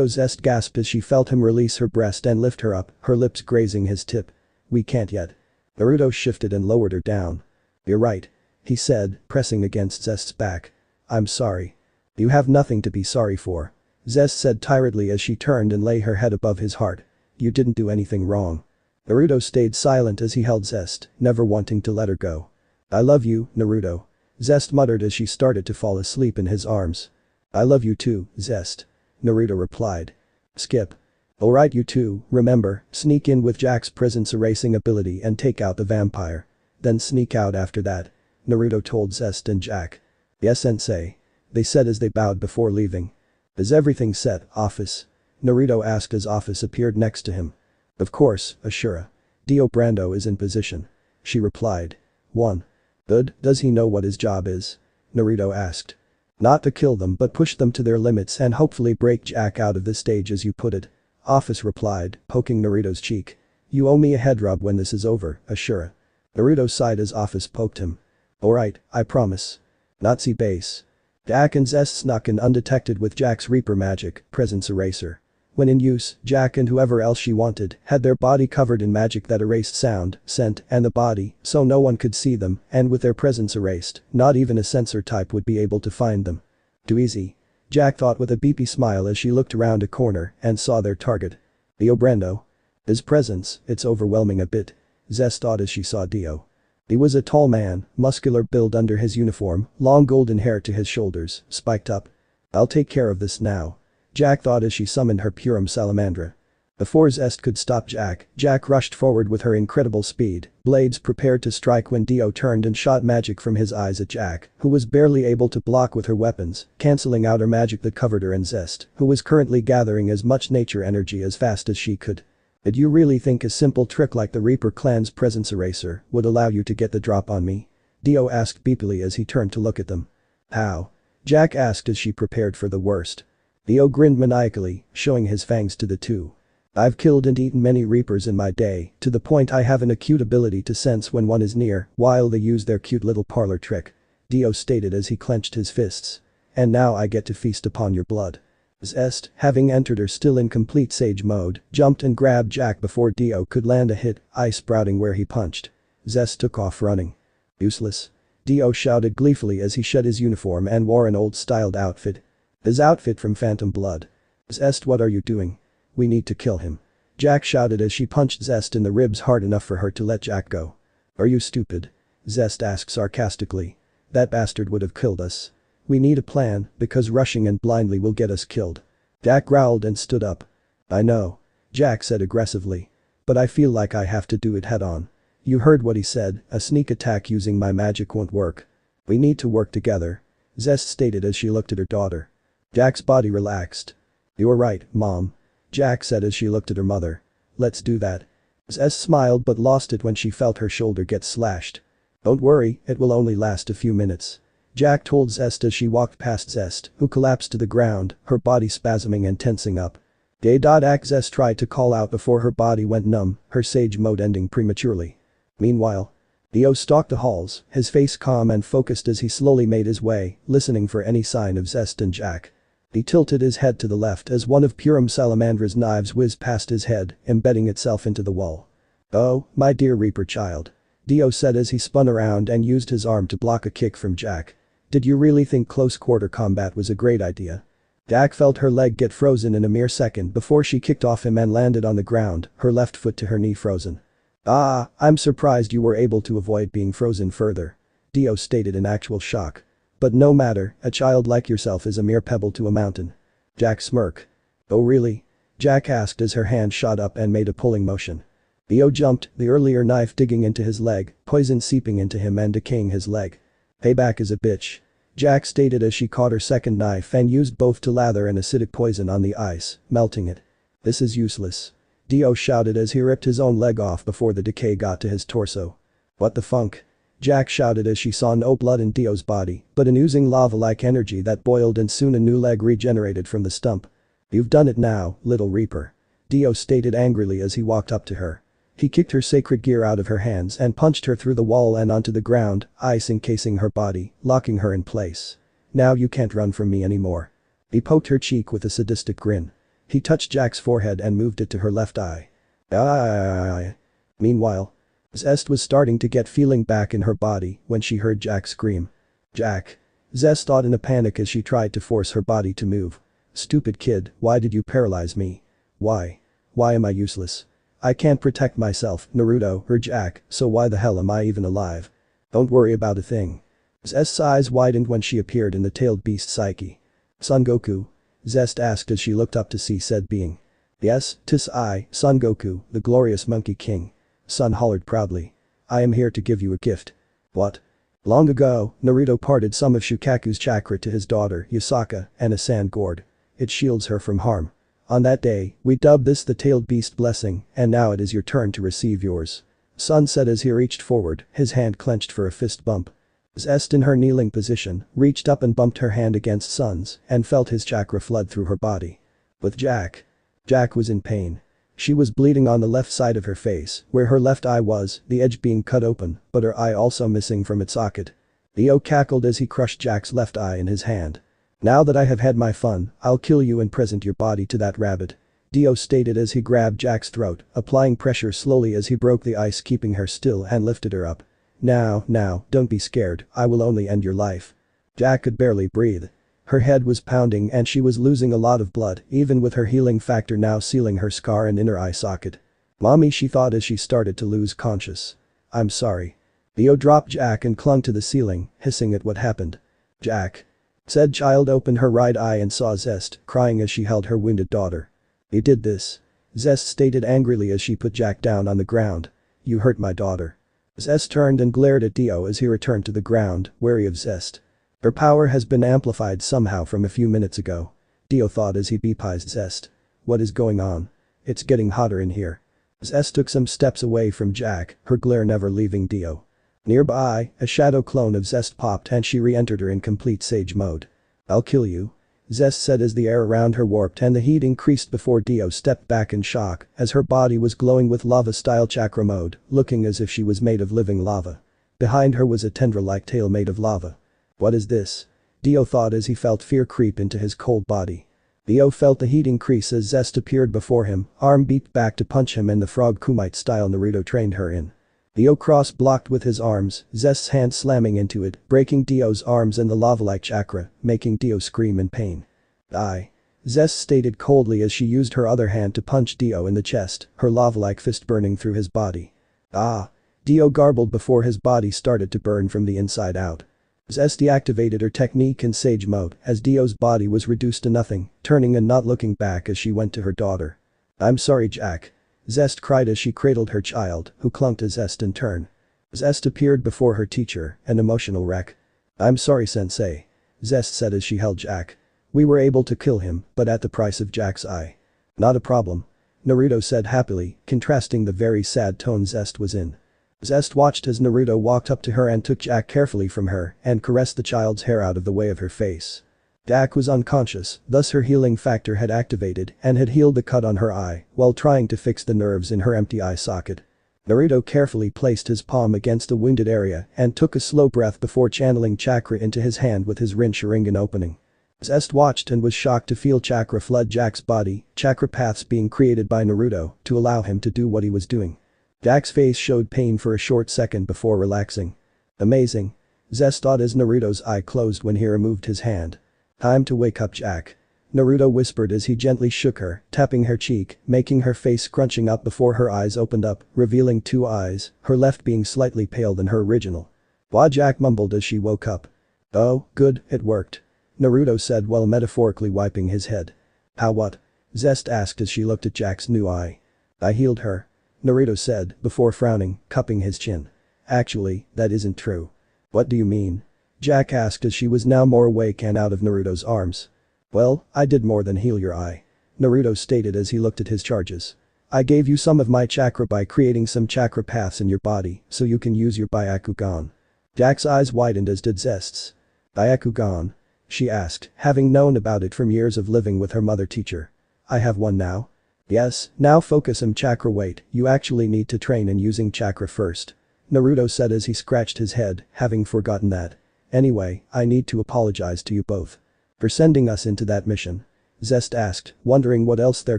Zest gasped as she felt him release her breast and lift her up, her lips grazing his tip. "We can't yet." Naruto shifted and lowered her down. "You're right," he said, pressing against Zest's back. "I'm sorry." "You have nothing to be sorry for," Zest said tiredly as she turned and lay her head above his heart. "You didn't do anything wrong." Naruto stayed silent as he held Zest, never wanting to let her go. "I love you, Naruto," Zest muttered as she started to fall asleep in his arms. "I love you too, Zest," Naruto replied. "Skip. Alright, you two, remember, sneak in with Jack's presence erasing ability and take out the vampire. Then sneak out after that," Naruto told Zest and Jack. "Yes, sensei," they said as they bowed before leaving. "Is everything set, Office?" Naruto asked as Office appeared next to him. "Of course, Ashura. Dio Brando is in position," she replied. 1. "Good, does he know what his job is?" Naruto asked. "Not to kill them but push them to their limits and hopefully break Jack out of this stage as you put it," Office replied, poking Naruto's cheek. "You owe me a head rub when this is over, Ashura." Naruto sighed as Office poked him. "Alright, I promise." Nazi base. Jack and Zest snuck in undetected with Jack's Reaper magic, Presence Eraser. When in use, Jack and whoever else she wanted had their body covered in magic that erased sound, scent, and the body, so no one could see them, and with their presence erased, not even a sensor type would be able to find them. Too easy. Jack thought with a beepy smile as she looked around a corner and saw their target. Dio Brando. His presence, it's overwhelming a bit, Zest thought as she saw Dio. He was a tall man, muscular build under his uniform, long golden hair to his shoulders, spiked up. "I'll take care of this now," Jack thought as she summoned her Purim Salamandra. Before Zest could stop Jack rushed forward with her incredible speed, blades prepared to strike when Dio turned and shot magic from his eyes at Jack, who was barely able to block with her weapons, cancelling out her magic that covered her and Zest, who was currently gathering as much nature energy as fast as she could. "Did you really think a simple trick like the Reaper clan's presence eraser would allow you to get the drop on me?" Dio asked beepily as he turned to look at them. "How?" Jack asked as she prepared for the worst. Dio grinned maniacally, showing his fangs to the two. "I've killed and eaten many Reapers in my day, to the point I have an acute ability to sense when one is near while they use their cute little parlor trick," Dio stated as he clenched his fists. "And now I get to feast upon your blood." Zest, having entered her still in complete sage mode, jumped and grabbed Jack before Dio could land a hit, ice sprouting where he punched. Zest took off running. "Useless," Dio shouted gleefully as he shed his uniform and wore an old-styled outfit. His outfit from Phantom Blood. "Zest, what are you doing? We need to kill him," Jack shouted as she punched Zest in the ribs hard enough for her to let Jack go. "Are you stupid?" Zest asked sarcastically. "That bastard would have killed us. We need a plan, because rushing in blindly will get us killed." Jack growled and stood up. "I know," Jack said aggressively. "But I feel like I have to do it head on. You heard what he said, a sneak attack using my magic won't work. We need to work together," Zest stated as she looked at her daughter. Jack's body relaxed. "You're right, Mom," Jack said as she looked at her mother. "Let's do that." Zest smiled but lost it when she felt her shoulder get slashed. "Don't worry, it will only last a few minutes," Jack told Zest as she walked past Zest, who collapsed to the ground, her body spasming and tensing up. Zest tried to call out before her body went numb, her sage mode ending prematurely. Meanwhile, Dio stalked the halls, his face calm and focused as he slowly made his way, listening for any sign of Zest and Jack. He tilted his head to the left as one of Purim Salamandra's knives whizzed past his head, embedding itself into the wall. "Oh, my dear Reaper child," Dio said as he spun around and used his arm to block a kick from Jack. "Did you really think close-quarter combat was a great idea?" Jack felt her leg get frozen in a mere second before she kicked off him and landed on the ground, her left foot to her knee frozen. "Ah, I'm surprised you were able to avoid being frozen further," Dio stated in actual shock. "But no matter, a child like yourself is a mere pebble to a mountain." Jack smirked. "Oh really?" Jack asked as her hand shot up and made a pulling motion. Dio jumped, the earlier knife digging into his leg, poison seeping into him and decaying his leg. "Payback is a bitch," Jack stated as she caught her second knife and used both to lather an acidic poison on the ice, melting it. This is useless. Dio shouted as he ripped his own leg off before the decay got to his torso. What the funk? Jack shouted as she saw no blood in Dio's body, but an oozing lava-like energy that boiled and soon a new leg regenerated from the stump. You've done it now, little Reaper. Dio stated angrily as he walked up to her. He kicked her sacred gear out of her hands and punched her through the wall and onto the ground, ice encasing her body, locking her in place. Now you can't run from me anymore. He poked her cheek with a sadistic grin. He touched Jack's forehead and moved it to her left eye. Ah. Meanwhile, Zest was starting to get feeling back in her body when she heard Jack scream. Jack. Zest thought in a panic as she tried to force her body to move. Stupid kid, why did you paralyze me? Why? Why am I useless? I can't protect myself, Naruto or Jack, so why the hell am I even alive? Don't worry about a thing. Zest's eyes widened when she appeared in the tailed beast psyche. Son Goku? Zest asked as she looked up to see said being. Yes, 'tis I, Son Goku, the glorious Monkey King. Son hollered proudly. I am here to give you a gift. What? Long ago, Naruto parted some of Shukaku's chakra to his daughter, Yasaka, and a sand gourd. It shields her from harm. On that day, we dubbed this the tailed beast blessing, and now it is your turn to receive yours. Son said as he reached forward, his hand clenched for a fist bump. Zest in her kneeling position, reached up and bumped her hand against Son's, and felt his chakra flood through her body. With Jack. Jack was in pain. She was bleeding on the left side of her face, where her left eye was, the edge being cut open, but her eye also missing from its socket. Dio cackled as he crushed Jack's left eye in his hand. Now that I have had my fun, I'll kill you and present your body to that rabbit. Dio stated as he grabbed Jack's throat, applying pressure slowly as he broke the ice keeping her still and lifted her up. Now, don't be scared, I will only end your life. Jack could barely breathe. Her head was pounding and she was losing a lot of blood, even with her healing factor now sealing her scar and inner eye socket. Mommy, she thought as she started to lose conscious. I'm sorry. Dio dropped Jack and clung to the ceiling, hissing at what happened. Jack. Said child opened her right eye and saw Zest, crying as she held her wounded daughter. You did this. Zest stated angrily as she put Jack down on the ground. You hurt my daughter. Zest turned and glared at Dio as he returned to the ground, wary of Zest. Her power has been amplified somehow from a few minutes ago. Dio thought as he beepized Zest. What is going on? It's getting hotter in here. Zest took some steps away from Jack, her glare never leaving Dio. Nearby, a shadow clone of Zest popped and she re-entered her in complete sage mode. I'll kill you. Zest said as the air around her warped and the heat increased before Dio stepped back in shock as her body was glowing with lava-style chakra mode, looking as if she was made of living lava. Behind her was a tendril-like tail made of lava. What is this? Dio thought as he felt fear creep into his cold body. Dio felt the heat increase as Zest appeared before him, arm beat back to punch him in the frog kumite style Naruto trained her in. Dio cross-blocked with his arms, Zest's hand slamming into it, breaking Dio's arms and the lava-like chakra, making Dio scream in pain. Die. Zest stated coldly as she used her other hand to punch Dio in the chest, her lava-like fist burning through his body. Ah. Dio garbled before his body started to burn from the inside out. Zest deactivated her technique in sage mode as Dio's body was reduced to nothing, turning and not looking back as she went to her daughter. I'm sorry, Jack. Zest cried as she cradled her child, who clung to Zest in turn. Zest appeared before her teacher, an emotional wreck. I'm sorry, sensei. Zest said as she held Jack. We were able to kill him, but at the price of Jack's eye. Not a problem. Naruto said happily, contrasting the very sad tone Zest was in. Zest watched as Naruto walked up to her and took Jack carefully from her and caressed the child's hair out of the way of her face. Jack was unconscious, thus her healing factor had activated and had healed the cut on her eye while trying to fix the nerves in her empty eye socket. Naruto carefully placed his palm against the wounded area and took a slow breath before channeling chakra into his hand with his Rin Sharingan opening. Zest watched and was shocked to feel chakra flood Jack's body, chakra paths being created by Naruto to allow him to do what he was doing. Jack's face showed pain for a short second before relaxing. Amazing. Zest thought as Naruto's eye closed when he removed his hand. Time to wake up, Jack. Naruto whispered as he gently shook her, tapping her cheek, making her face scrunching up before her eyes opened up, revealing two eyes, her left being slightly pale than her original. Wah, Jack mumbled as she woke up. Oh, good, it worked. Naruto said while metaphorically wiping his head. How what? Zest asked as she looked at Jack's new eye. I healed her. Naruto said, before frowning, cupping his chin. Actually, that isn't true. What do you mean? Jack asked as she was now more awake and out of Naruto's arms. Well, I did more than heal your eye. Naruto stated as he looked at his charges. I gave you some of my chakra by creating some chakra paths in your body so you can use your Byakugan. Jack's eyes widened as did Zest's. Byakugan? She asked, having known about it from years of living with her mother teacher. I have one now. Yes, now focus on chakra. Wait, you actually need to train in using chakra first. Naruto said as he scratched his head, having forgotten that. Anyway, I need to apologize to you both. For sending us into that mission. Zest asked, wondering what else there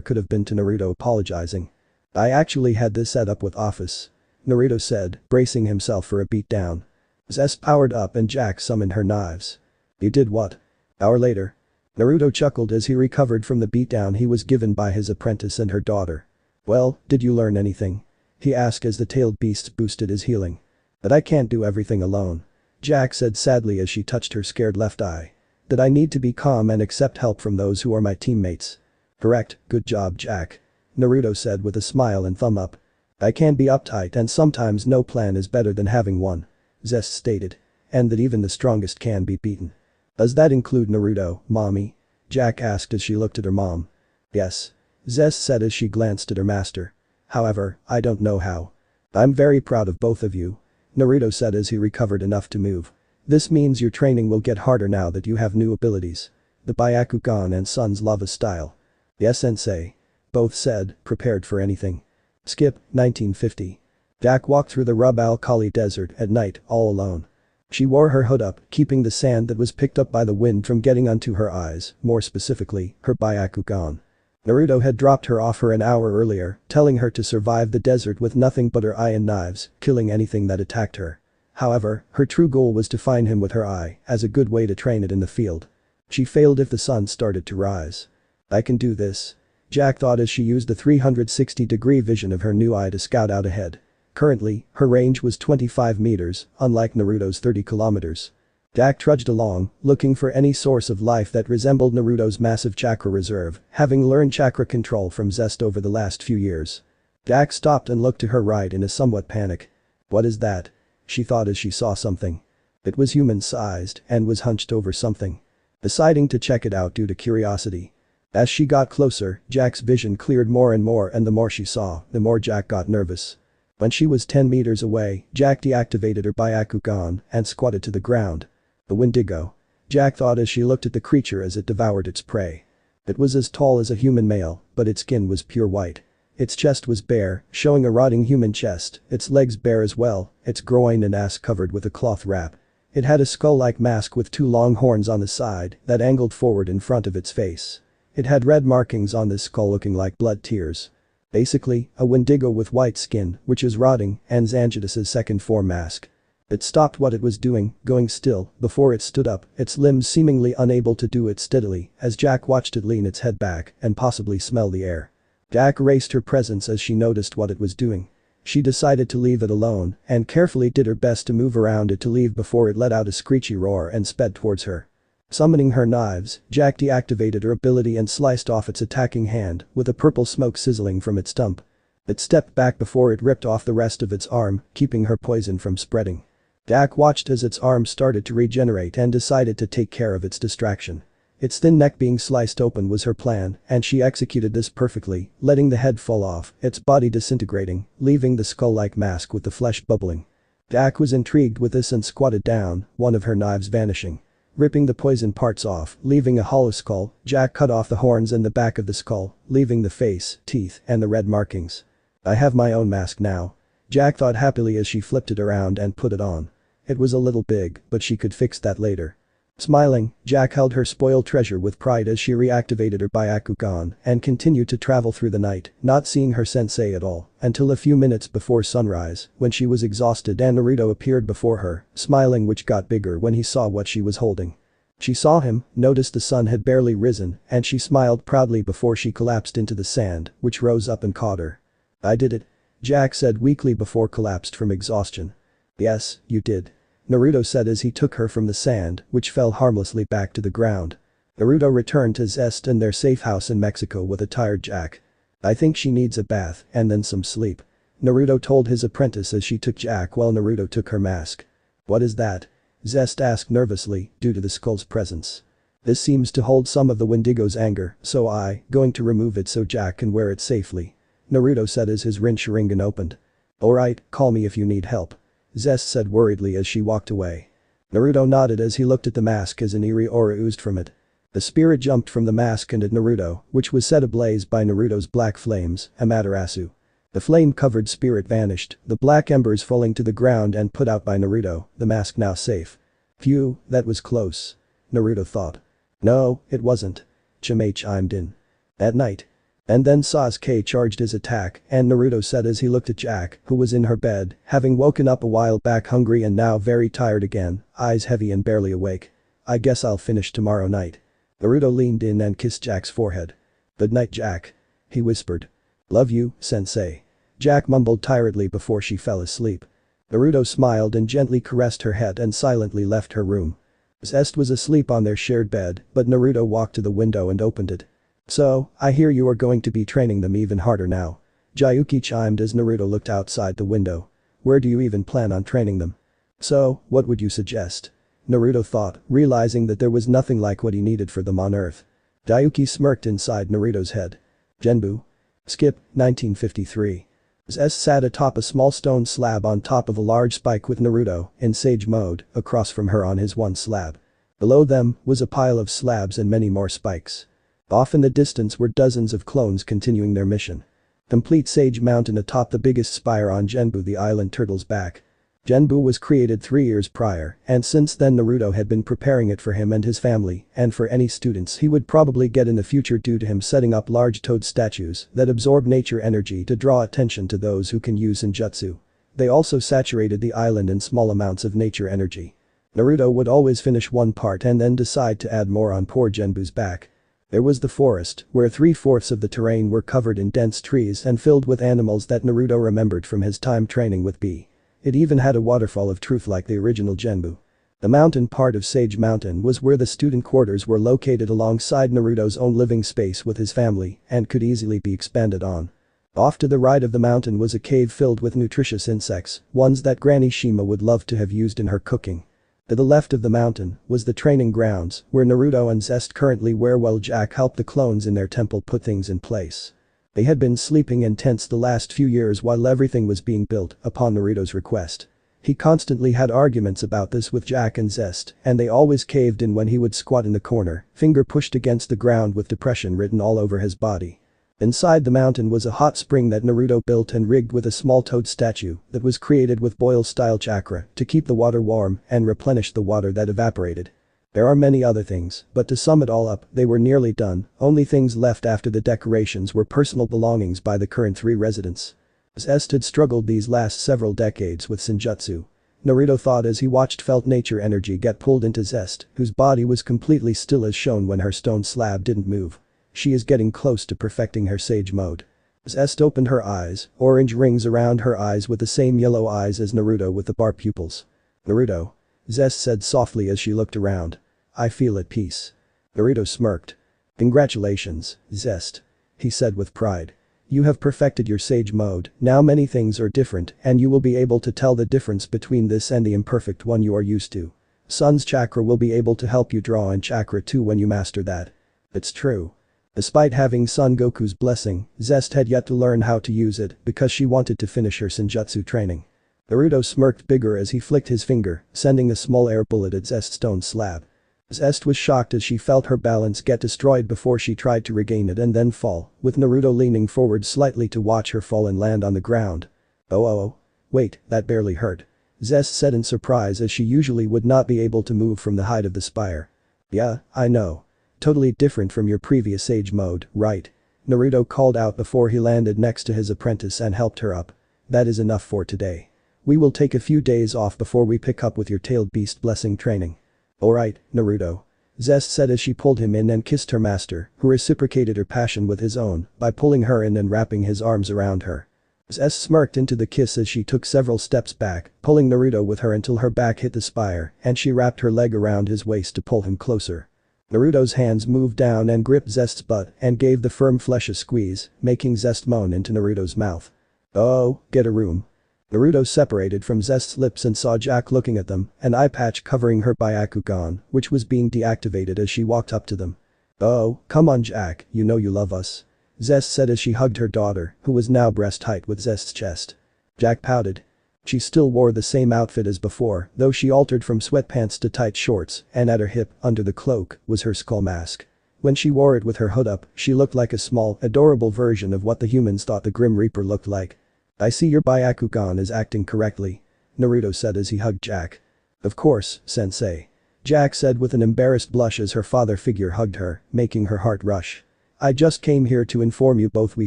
could have been to Naruto apologizing. I actually had this set up with Office. Naruto said, bracing himself for a beatdown. Zest powered up and Jack summoned her knives. You did what? Hour later. Naruto chuckled as he recovered from the beatdown he was given by his apprentice and her daughter. Well, did you learn anything? He asked as the tailed beasts boosted his healing. That I can't do everything alone. Jack said sadly as she touched her scared left eye. That I need to be calm and accept help from those who are my teammates. Correct, good job Jack. Naruto said with a smile and thumb up. I can be uptight and sometimes no plan is better than having one. Zest stated. And that even the strongest can be beaten. Does that include Naruto, mommy? Jack asked as she looked at her mom. Yes. Zest said as she glanced at her master. However, I don't know how. I'm very proud of both of you. Naruto said as he recovered enough to move. This means your training will get harder now that you have new abilities. The Byakugan and Sun's lava style. Yes sensei. Both said, prepared for anything. Skip, 1950. Jack walked through the Rub al Khali desert at night, all alone. She wore her hood up, keeping the sand that was picked up by the wind from getting onto her eyes, more specifically, her Byakugan. Naruto had dropped her off her an hour earlier, telling her to survive the desert with nothing but her eye and knives, killing anything that attacked her. However, her true goal was to find him with her eye, as a good way to train it in the field. She failed if the sun started to rise. I can do this. Jack thought as she used the 360-degree vision of her new eye to scout out ahead. Currently, her range was 25 meters, unlike Naruto's 30 kilometers. Jack trudged along, looking for any source of life that resembled Naruto's massive chakra reserve, having learned chakra control from Zest over the last few years. Jack stopped and looked to her right in a somewhat panic. What is that? She thought as she saw something. It was human-sized and was hunched over something. Deciding to check it out due to curiosity. As she got closer, Jack's vision cleared more and the more she saw, the more Jack got nervous. When she was 10 meters away, Jack deactivated her Byakugan and squatted to the ground. The Wendigo. Jack thought as she looked at the creature as it devoured its prey. It was as tall as a human male, but its skin was pure white. Its chest was bare, showing a rotting human chest, its legs bare as well, its groin and ass covered with a cloth wrap. It had a skull-like mask with two long horns on the side that angled forward in front of its face. It had red markings on this skull looking like blood tears. Basically, a Wendigo with white skin, which is rotting, and Zangitis's second form mask. It stopped what it was doing, going still, before it stood up, its limbs seemingly unable to do it steadily, as Jack watched it lean its head back and possibly smell the air. Jack erased her presence as she noticed what it was doing. She decided to leave it alone and carefully did her best to move around it to leave before it let out a screechy roar and sped towards her. Summoning her knives, Jack deactivated her ability and sliced off its attacking hand with a purple smoke sizzling from its stump. It stepped back before it ripped off the rest of its arm, keeping her poison from spreading. Jack watched as its arm started to regenerate and decided to take care of its distraction. Its thin neck being sliced open was her plan, and she executed this perfectly, letting the head fall off, its body disintegrating, leaving the skull-like mask with the flesh bubbling. Jack was intrigued with this and squatted down, one of her knives vanishing. Ripping the poison parts off, leaving a hollow skull, Jack cut off the horns and the back of the skull, leaving the face, teeth, and the red markings. I have my own mask now. Jack thought happily as she flipped it around and put it on. It was a little big, but she could fix that later. Smiling, Jack held her spoiled treasure with pride as she reactivated her Byakugan and continued to travel through the night, not seeing her sensei at all, until a few minutes before sunrise, when she was exhausted and Naruto appeared before her, smiling which got bigger when he saw what she was holding. She saw him, noticed the sun had barely risen, and she smiled proudly before she collapsed into the sand, which rose up and caught her. I did it. Jack said weakly before collapsed from exhaustion. Yes, you did. Naruto said as he took her from the sand, which fell harmlessly back to the ground. Naruto returned to Zest and their safe house in Mexico with a tired Jack. I think she needs a bath and then some sleep. Naruto told his apprentice as she took Jack while Naruto took her mask. What is that? Zest asked nervously, due to the skull's presence. This seems to hold some of the Wendigo's anger, so going to remove it so Jack can wear it safely. Naruto said as his Rin Sharingan opened. Alright, call me if you need help. Zest said worriedly as she walked away. Naruto nodded as he looked at the mask as an eerie aura oozed from it. The spirit jumped from the mask and at Naruto, which was set ablaze by Naruto's black flames, Amaterasu. The flame-covered spirit vanished, the black embers falling to the ground and put out by Naruto, the mask now safe. Phew, that was close. Naruto thought. No, it wasn't. Chimei chimed in. At night. And then Sasuke charged his attack, and Naruto said as he looked at Jack, who was in her bed, having woken up a while back hungry and now very tired again, eyes heavy and barely awake. I guess I'll finish tomorrow night. Naruto leaned in and kissed Jack's forehead. Good night, Jack. He whispered. Love you, sensei. Jack mumbled tiredly before she fell asleep. Naruto smiled and gently caressed her head and silently left her room. Zest was asleep on their shared bed, but Naruto walked to the window and opened it. So, I hear you are going to be training them even harder now. Jayuki chimed as Naruto looked outside the window. Where do you even plan on training them? So, what would you suggest? Naruto thought, realizing that there was nothing like what he needed for them on Earth. Jayuki smirked inside Naruto's head. Genbu. Skip, 1953. Zest sat atop a small stone slab on top of a large spike with Naruto, in sage mode, across from her on his one slab. Below them was a pile of slabs and many more spikes. Off in the distance were dozens of clones continuing their mission. Complete Sage Mountain atop the biggest spire on Genbu, the island turtle's back. Genbu was created 3 years prior, and since then Naruto had been preparing it for him and his family, and for any students he would probably get in the future due to him setting up large toad statues that absorb nature energy to draw attention to those who can use ninjutsu. They also saturated the island in small amounts of nature energy. Naruto would always finish one part and then decide to add more on poor Genbu's back. There was the forest, where 3/4 of the terrain were covered in dense trees and filled with animals that Naruto remembered from his time training with B. It even had a waterfall of truth like the original Genbu. The mountain part of Sage Mountain was where the student quarters were located alongside Naruto's own living space with his family and could easily be expanded on. Off to the right of the mountain was a cave filled with nutritious insects, ones that Granny Shima would love to have used in her cooking. To the left of the mountain was the training grounds, where Naruto and Zest currently were while Jack helped the clones in their temple put things in place. They had been sleeping in tents the last few years while everything was being built, upon Naruto's request. He constantly had arguments about this with Jack and Zest, and they always caved in when he would squat in the corner, finger pushed against the ground with depression written all over his body. Inside the mountain was a hot spring that Naruto built and rigged with a small toad statue that was created with boil-style chakra to keep the water warm and replenish the water that evaporated. There are many other things, but to sum it all up, they were nearly done, only things left after the decorations were personal belongings by the current 3 residents. Zest had struggled these last several decades with Senjutsu. Naruto thought as he watched felt nature energy get pulled into Zest, whose body was completely still as shown when her stone slab didn't move. She is getting close to perfecting her sage mode. Zest opened her eyes, orange rings around her eyes with the same yellow eyes as Naruto with the bar pupils. Naruto. Zest said softly as she looked around. I feel at peace. Naruto smirked. Congratulations, Zest. He said with pride. You have perfected your sage mode, now many things are different and you will be able to tell the difference between this and the imperfect one you are used to. Sun's chakra will be able to help you draw in chakra too when you master that. It's true. Despite having Son Goku's blessing, Zest had yet to learn how to use it because she wanted to finish her Senjutsu training. Naruto smirked bigger as he flicked his finger, sending a small air bullet at Zest's stone slab. Zest was shocked as she felt her balance get destroyed before she tried to regain it and then fall, with Naruto leaning forward slightly to watch her fall and land on the ground. Oh. Wait, that barely hurt. Zest said in surprise as she usually would not be able to move from the height of the spire. Yeah, I know. Totally different from your previous sage mode, right? Naruto called out before he landed next to his apprentice and helped her up. That is enough for today. We will take a few days off before we pick up with your tailed beast blessing training. Alright, Naruto. Zest said as she pulled him in and kissed her master, who reciprocated her passion with his own by pulling her in and wrapping his arms around her. Zest smirked into the kiss as she took several steps back, pulling Naruto with her until her back hit the spire and she wrapped her leg around his waist to pull him closer. Naruto's hands moved down and gripped Zest's butt and gave the firm flesh a squeeze, making Zest moan into Naruto's mouth. Oh, get a room. Naruto separated from Zest's lips and saw Jack looking at them, an eye patch covering her Byakugan, which was being deactivated as she walked up to them. "Oh, come on Jack, you know you love us," Zest said as she hugged her daughter, who was now breast height with Zest's chest. Jack pouted. She still wore the same outfit as before, though she altered from sweatpants to tight shorts, and at her hip, under the cloak, was her skull mask. When she wore it with her hood up, she looked like a small, adorable version of what the humans thought the Grim Reaper looked like. "I see your Byakugan is acting correctly," Naruto said as he hugged Jack. "Of course, sensei," Jack said with an embarrassed blush as her father figure hugged her, making her heart rush. "I just came here to inform you both we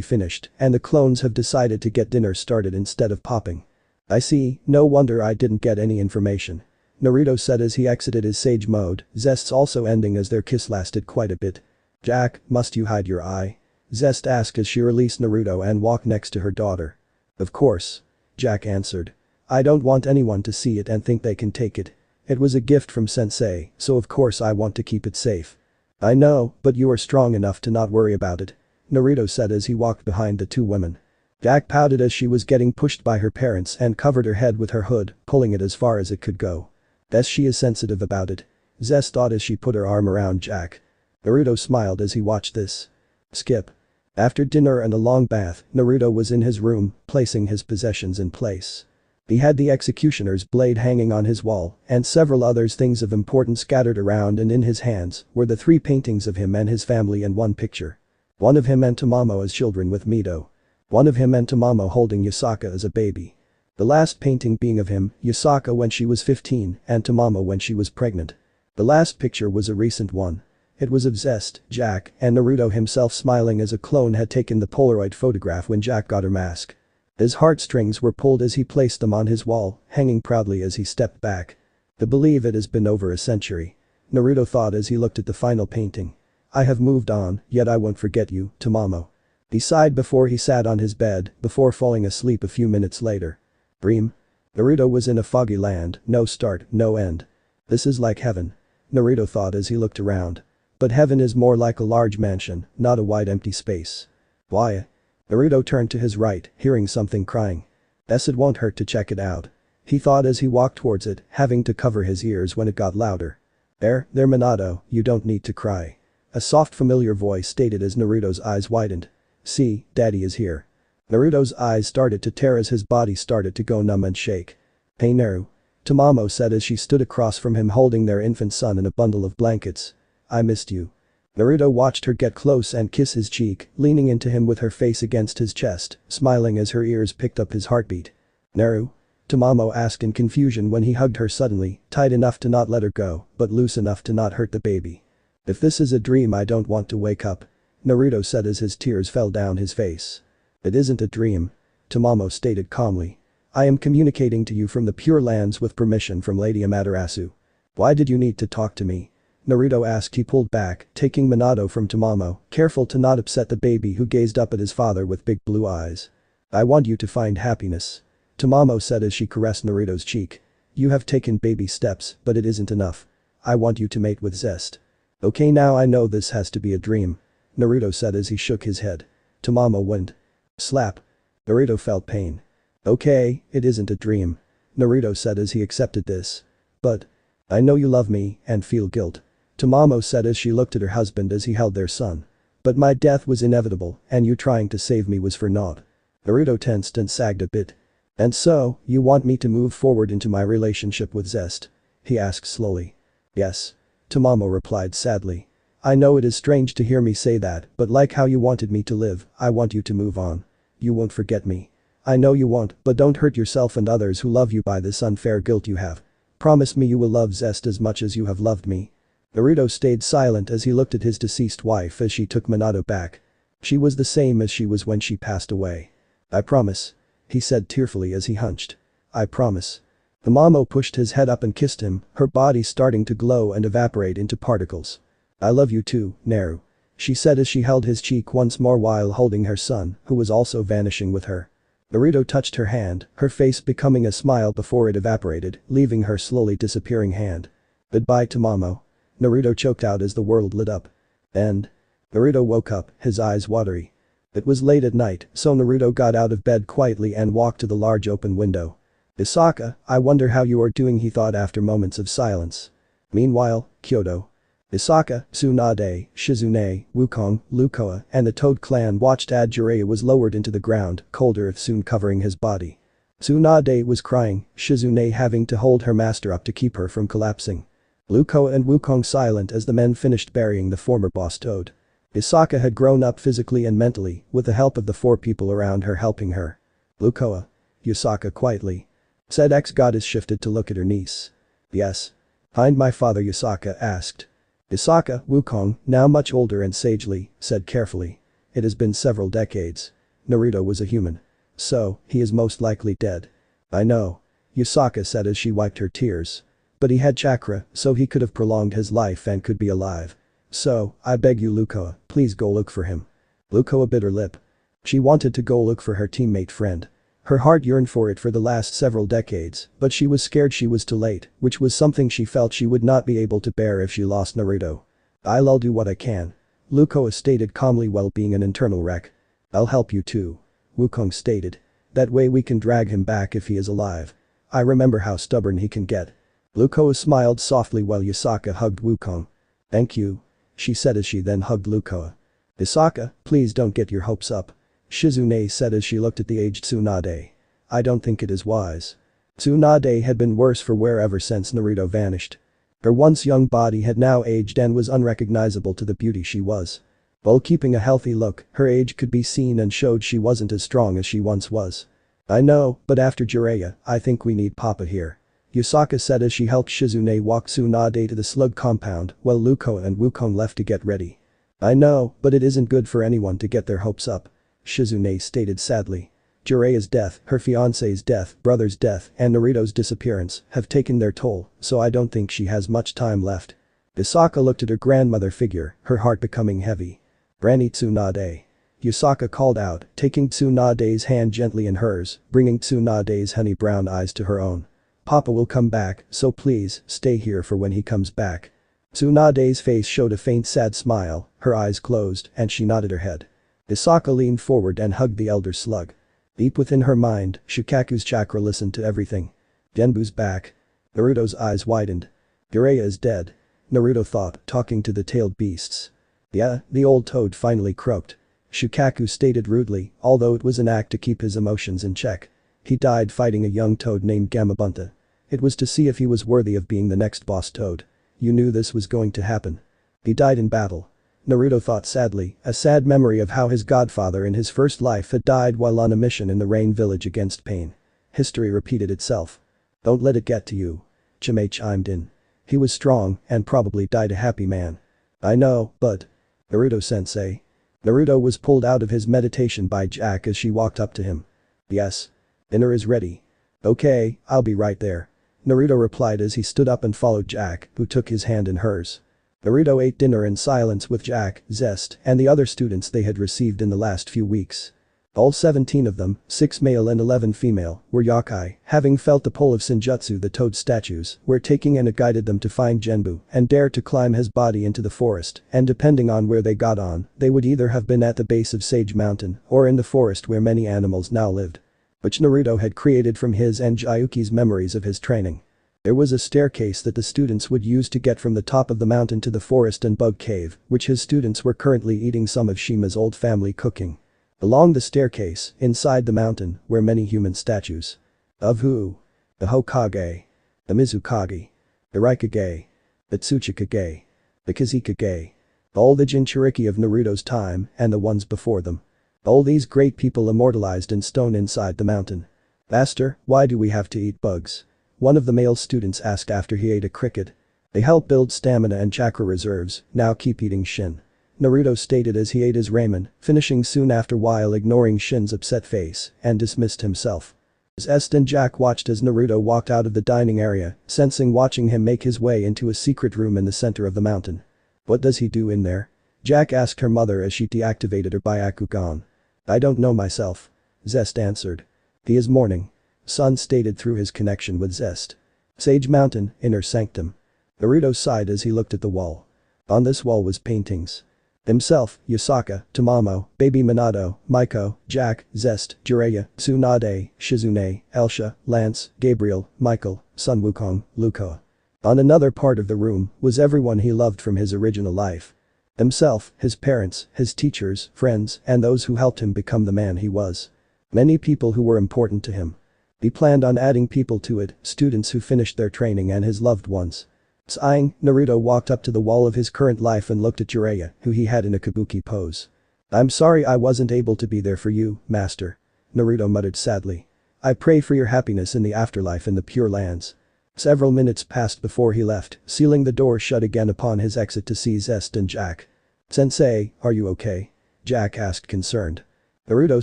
finished, and the clones have decided to get dinner started instead of popping." "I see, no wonder I didn't get any information," Naruto said as he exited his sage mode, Zest's also ending as their kiss lasted quite a bit. "Jack, must you hide your eye?" Zest asked as she released Naruto and walked next to her daughter. "Of course," Jack answered. "I don't want anyone to see it and think they can take it. It was a gift from sensei, so of course I want to keep it safe." "I know, but you are strong enough to not worry about it," Naruto said as he walked behind the two women. Jack pouted as she was getting pushed by her parents and covered her head with her hood, pulling it as far as it could go. "Guess she is sensitive about it," Zest thought as she put her arm around Jack. Naruto smiled as he watched this. Skip. After dinner and a long bath, Naruto was in his room, placing his possessions in place. He had the executioner's blade hanging on his wall, and several other things of importance scattered around, and in his hands were the 3 paintings of him and his family and 1 picture. One of him and Tamamo as children with Mito. One of him and Tamamo holding Yasaka as a baby. The last painting being of him, Yasaka when she was 15, and Tamamo when she was pregnant. The last picture was a recent one. It was of Zest, Jack, and Naruto himself smiling as a clone had taken the Polaroid photograph when Jack got her mask. His heartstrings were pulled as he placed them on his wall, hanging proudly as he stepped back. "To believe it has been over a century," Naruto thought as he looked at the final painting. "I have moved on, yet I won't forget you, Tamamo." He sighed before he sat on his bed, before falling asleep a few minutes later. Dream. Naruto was in a foggy land, no start, no end. This is like heaven, Naruto thought as he looked around. But heaven is more like a large mansion, not a wide empty space. Why? Naruto turned to his right, hearing something crying. Guess it won't hurt to check it out, he thought as he walked towards it, having to cover his ears when it got louder. There Minato, you don't need to cry," a soft familiar voice stated as Naruto's eyes widened. "See, daddy is here." Naruto's eyes started to tear as his body started to go numb and shake. "Hey Naru," Tamamo said as she stood across from him holding their infant son in a bundle of blankets. "I missed you." Naruto watched her get close and kiss his cheek, leaning into him with her face against his chest, smiling as her ears picked up his heartbeat. "Naru?" Tamamo asked in confusion when he hugged her suddenly, tight enough to not let her go, but loose enough to not hurt the baby. "If this is a dream I don't want to wake up," Naruto said as his tears fell down his face. "It isn't a dream," Tamamo stated calmly. "I am communicating to you from the Pure Lands with permission from Lady Amaterasu." "Why did you need to talk to me?" Naruto asked. He pulled back, taking Minato from Tamamo, careful to not upset the baby who gazed up at his father with big blue eyes. "I want you to find happiness," Tamamo said as she caressed Naruto's cheek. "You have taken baby steps, but it isn't enough. I want you to mate with Zest." "Okay, now I know this has to be a dream," Naruto said as he shook his head. Tamamo went. Slap. Naruto felt pain. "Okay, it isn't a dream," Naruto said as he accepted this. "But I know you love me and feel guilt," Tamamo said as she looked at her husband as he held their son. "But my death was inevitable and you trying to save me was for naught." Naruto tensed and sagged a bit. "And so, you want me to move forward into my relationship with Zest?" he asked slowly. "Yes," Tamamo replied sadly. "I know it is strange to hear me say that, but like how you wanted me to live, I want you to move on. You won't forget me. I know you won't, but don't hurt yourself and others who love you by this unfair guilt you have. Promise me you will love Zest as much as you have loved me." Naruto stayed silent as he looked at his deceased wife as she took Minato back. She was the same as she was when she passed away. "I promise," he said tearfully as he hunched. "I promise." Tamamo pushed his head up and kissed him, her body starting to glow and evaporate into particles. "I love you too, Naru," she said as she held his cheek once more while holding her son, who was also vanishing with her. Naruto touched her hand, her face becoming a smile before it evaporated, leaving her slowly disappearing hand. "Goodbye Tamamo," Naruto choked out as the world lit up. And Naruto woke up, his eyes watery. It was late at night, so Naruto got out of bed quietly and walked to the large open window. "Isaka, I wonder how you are doing," he thought after moments of silence. Meanwhile, Kyoto. Isaka, Tsunade, Shizune, Wukong, Lukoa, and the Toad clan watched as Jiraiya was lowered into the ground, cold earth soon covering his body. Tsunade was crying, Shizune having to hold her master up to keep her from collapsing. Lukoa and Wukong silent as the men finished burying the former boss Toad. Isaka had grown up physically and mentally, with the help of the 4 people around her helping her. "Lukoa." Isaka quietly said. Ex-goddess shifted to look at her niece. "Yes. Find my father?" Isaka asked. Isaka, Wukong, now much older and sagely, said carefully. "It has been several decades. Naruto was a human. So, he is most likely dead." "I know." Isaka said as she wiped her tears. "But he had chakra, so he could have prolonged his life and could be alive. So, I beg you Lukoa, please go look for him." Lukoa bit her lip. She wanted to go look for her teammate friend. Her heart yearned for it for the last several decades, but she was scared she was too late, which was something she felt she would not be able to bear if she lost Naruto. "I'll do what I can," Lukoa stated calmly while being an internal wreck. "I'll help you too," Wukong stated. "That way we can drag him back if he is alive. I remember how stubborn he can get." Lukoa smiled softly while Isaka hugged Wukong. "Thank you," she said as she then hugged Lukoa. "Isaka, please don't get your hopes up," Shizune said as she looked at the aged Tsunade. "I don't think it is wise." Tsunade had been worse for wear ever since Naruto vanished. Her once young body had now aged and was unrecognizable to the beauty she was. While keeping a healthy look, her age could be seen and showed she wasn't as strong as she once was. "I know, but after Jiraiya, I think we need Papa here," Isaka said as she helped Shizune walk Tsunade to the slug compound while Lukoa and Wukong left to get ready. "I know, but it isn't good for anyone to get their hopes up," Shizune stated sadly. Jiraiya's death, her fiancé's death, brother's death, and Naruto's disappearance have taken their toll, so I don't think she has much time left. Isaka looked at her grandmother figure, her heart becoming heavy. "Granny Tsunade," Isaka called out, taking Tsunade's hand gently in hers, bringing Tsunade's honey brown eyes to her own. "Papa will come back, so please, stay here for when he comes back." Tsunade's face showed a faint sad smile, her eyes closed, and she nodded her head. Isaka leaned forward and hugged the elder slug. Deep within her mind, Shikaku's chakra listened to everything. Genbu's back. Naruto's eyes widened. Jiraiya is dead, Naruto thought, talking to the tailed beasts. "Yeah," the old toad finally croaked. Shikaku stated rudely, although it was an act to keep his emotions in check. "He died fighting a young toad named Gamabunta. It was to see if he was worthy of being the next boss toad. You knew this was going to happen. He died in battle." Naruto thought sadly, a sad memory of how his godfather in his first life had died while on a mission in the Rain Village against pain. History repeated itself. "Don't let it get to you," Chime chimed in. "He was strong and probably died a happy man." "I know, but…" "Naruto-sensei." Naruto was pulled out of his meditation by Jack as she walked up to him. "Yes. Dinner is ready." "Okay, I'll be right there," Naruto replied as he stood up and followed Jack, who took his hand in hers. Naruto ate dinner in silence with Jack, Zest, and the other students they had received in the last few weeks. All 17 of them, 6 male and 11 female, were yokai, having felt the pull of Senjutsu the toad statues, were taking and it guided them to find Genbu and dare to climb his body into the forest, and depending on where they got on, they would either have been at the base of Sage Mountain or in the forest where many animals now lived. Which Naruto had created from his and Jayuki's memories of his training. There was a staircase that the students would use to get from the top of the mountain to the forest and bug cave, which his students were currently eating some of Shima's old family cooking. Along the staircase, inside the mountain, were many human statues. Of who? The Hokage. The Mizukage. The Raikage. The Tsuchikage. The Kizikage. All the Jinchuriki of Naruto's time and the ones before them. All these great people immortalized in stone inside the mountain. "Master, why do we have to eat bugs?" one of the male students asked after he ate a cricket. "They help build stamina and chakra reserves, now keep eating Shin," Naruto stated as he ate his ramen, finishing soon after while ignoring Shin's upset face and dismissed himself. Zest and Jack watched as Naruto walked out of the dining area, sensing watching him make his way into a secret room in the center of the mountain. "What does he do in there?" Jack asked her mother as she deactivated her Byakugan. "I don't know myself," Zest answered. "He is mourning," Sun stated through his connection with Zest. "Sage Mountain, inner sanctum." Naruto sighed as he looked at the wall. On this wall was paintings. Himself, Yasaka, Tamamo, Baby Minato, Maiko, Jack, Zest, Jiraiya, Tsunade, Shizune, Elsha, Lance, Gabriel, Michael, Sun Wukong, Luko. On another part of the room was everyone he loved from his original life. Himself, his parents, his teachers, friends, and those who helped him become the man he was. Many people who were important to him. He planned on adding people to it, students who finished their training and his loved ones. Sighing, Naruto walked up to the wall of his current life and looked at Jiraiya, who he had in a kabuki pose. "I'm sorry I wasn't able to be there for you, master," Naruto muttered sadly. "I pray for your happiness in the afterlife in the Pure Lands." Several minutes passed before he left, sealing the door shut again upon his exit to see Zest and Jack. "Sensei, are you okay?" Jack asked concerned. Naruto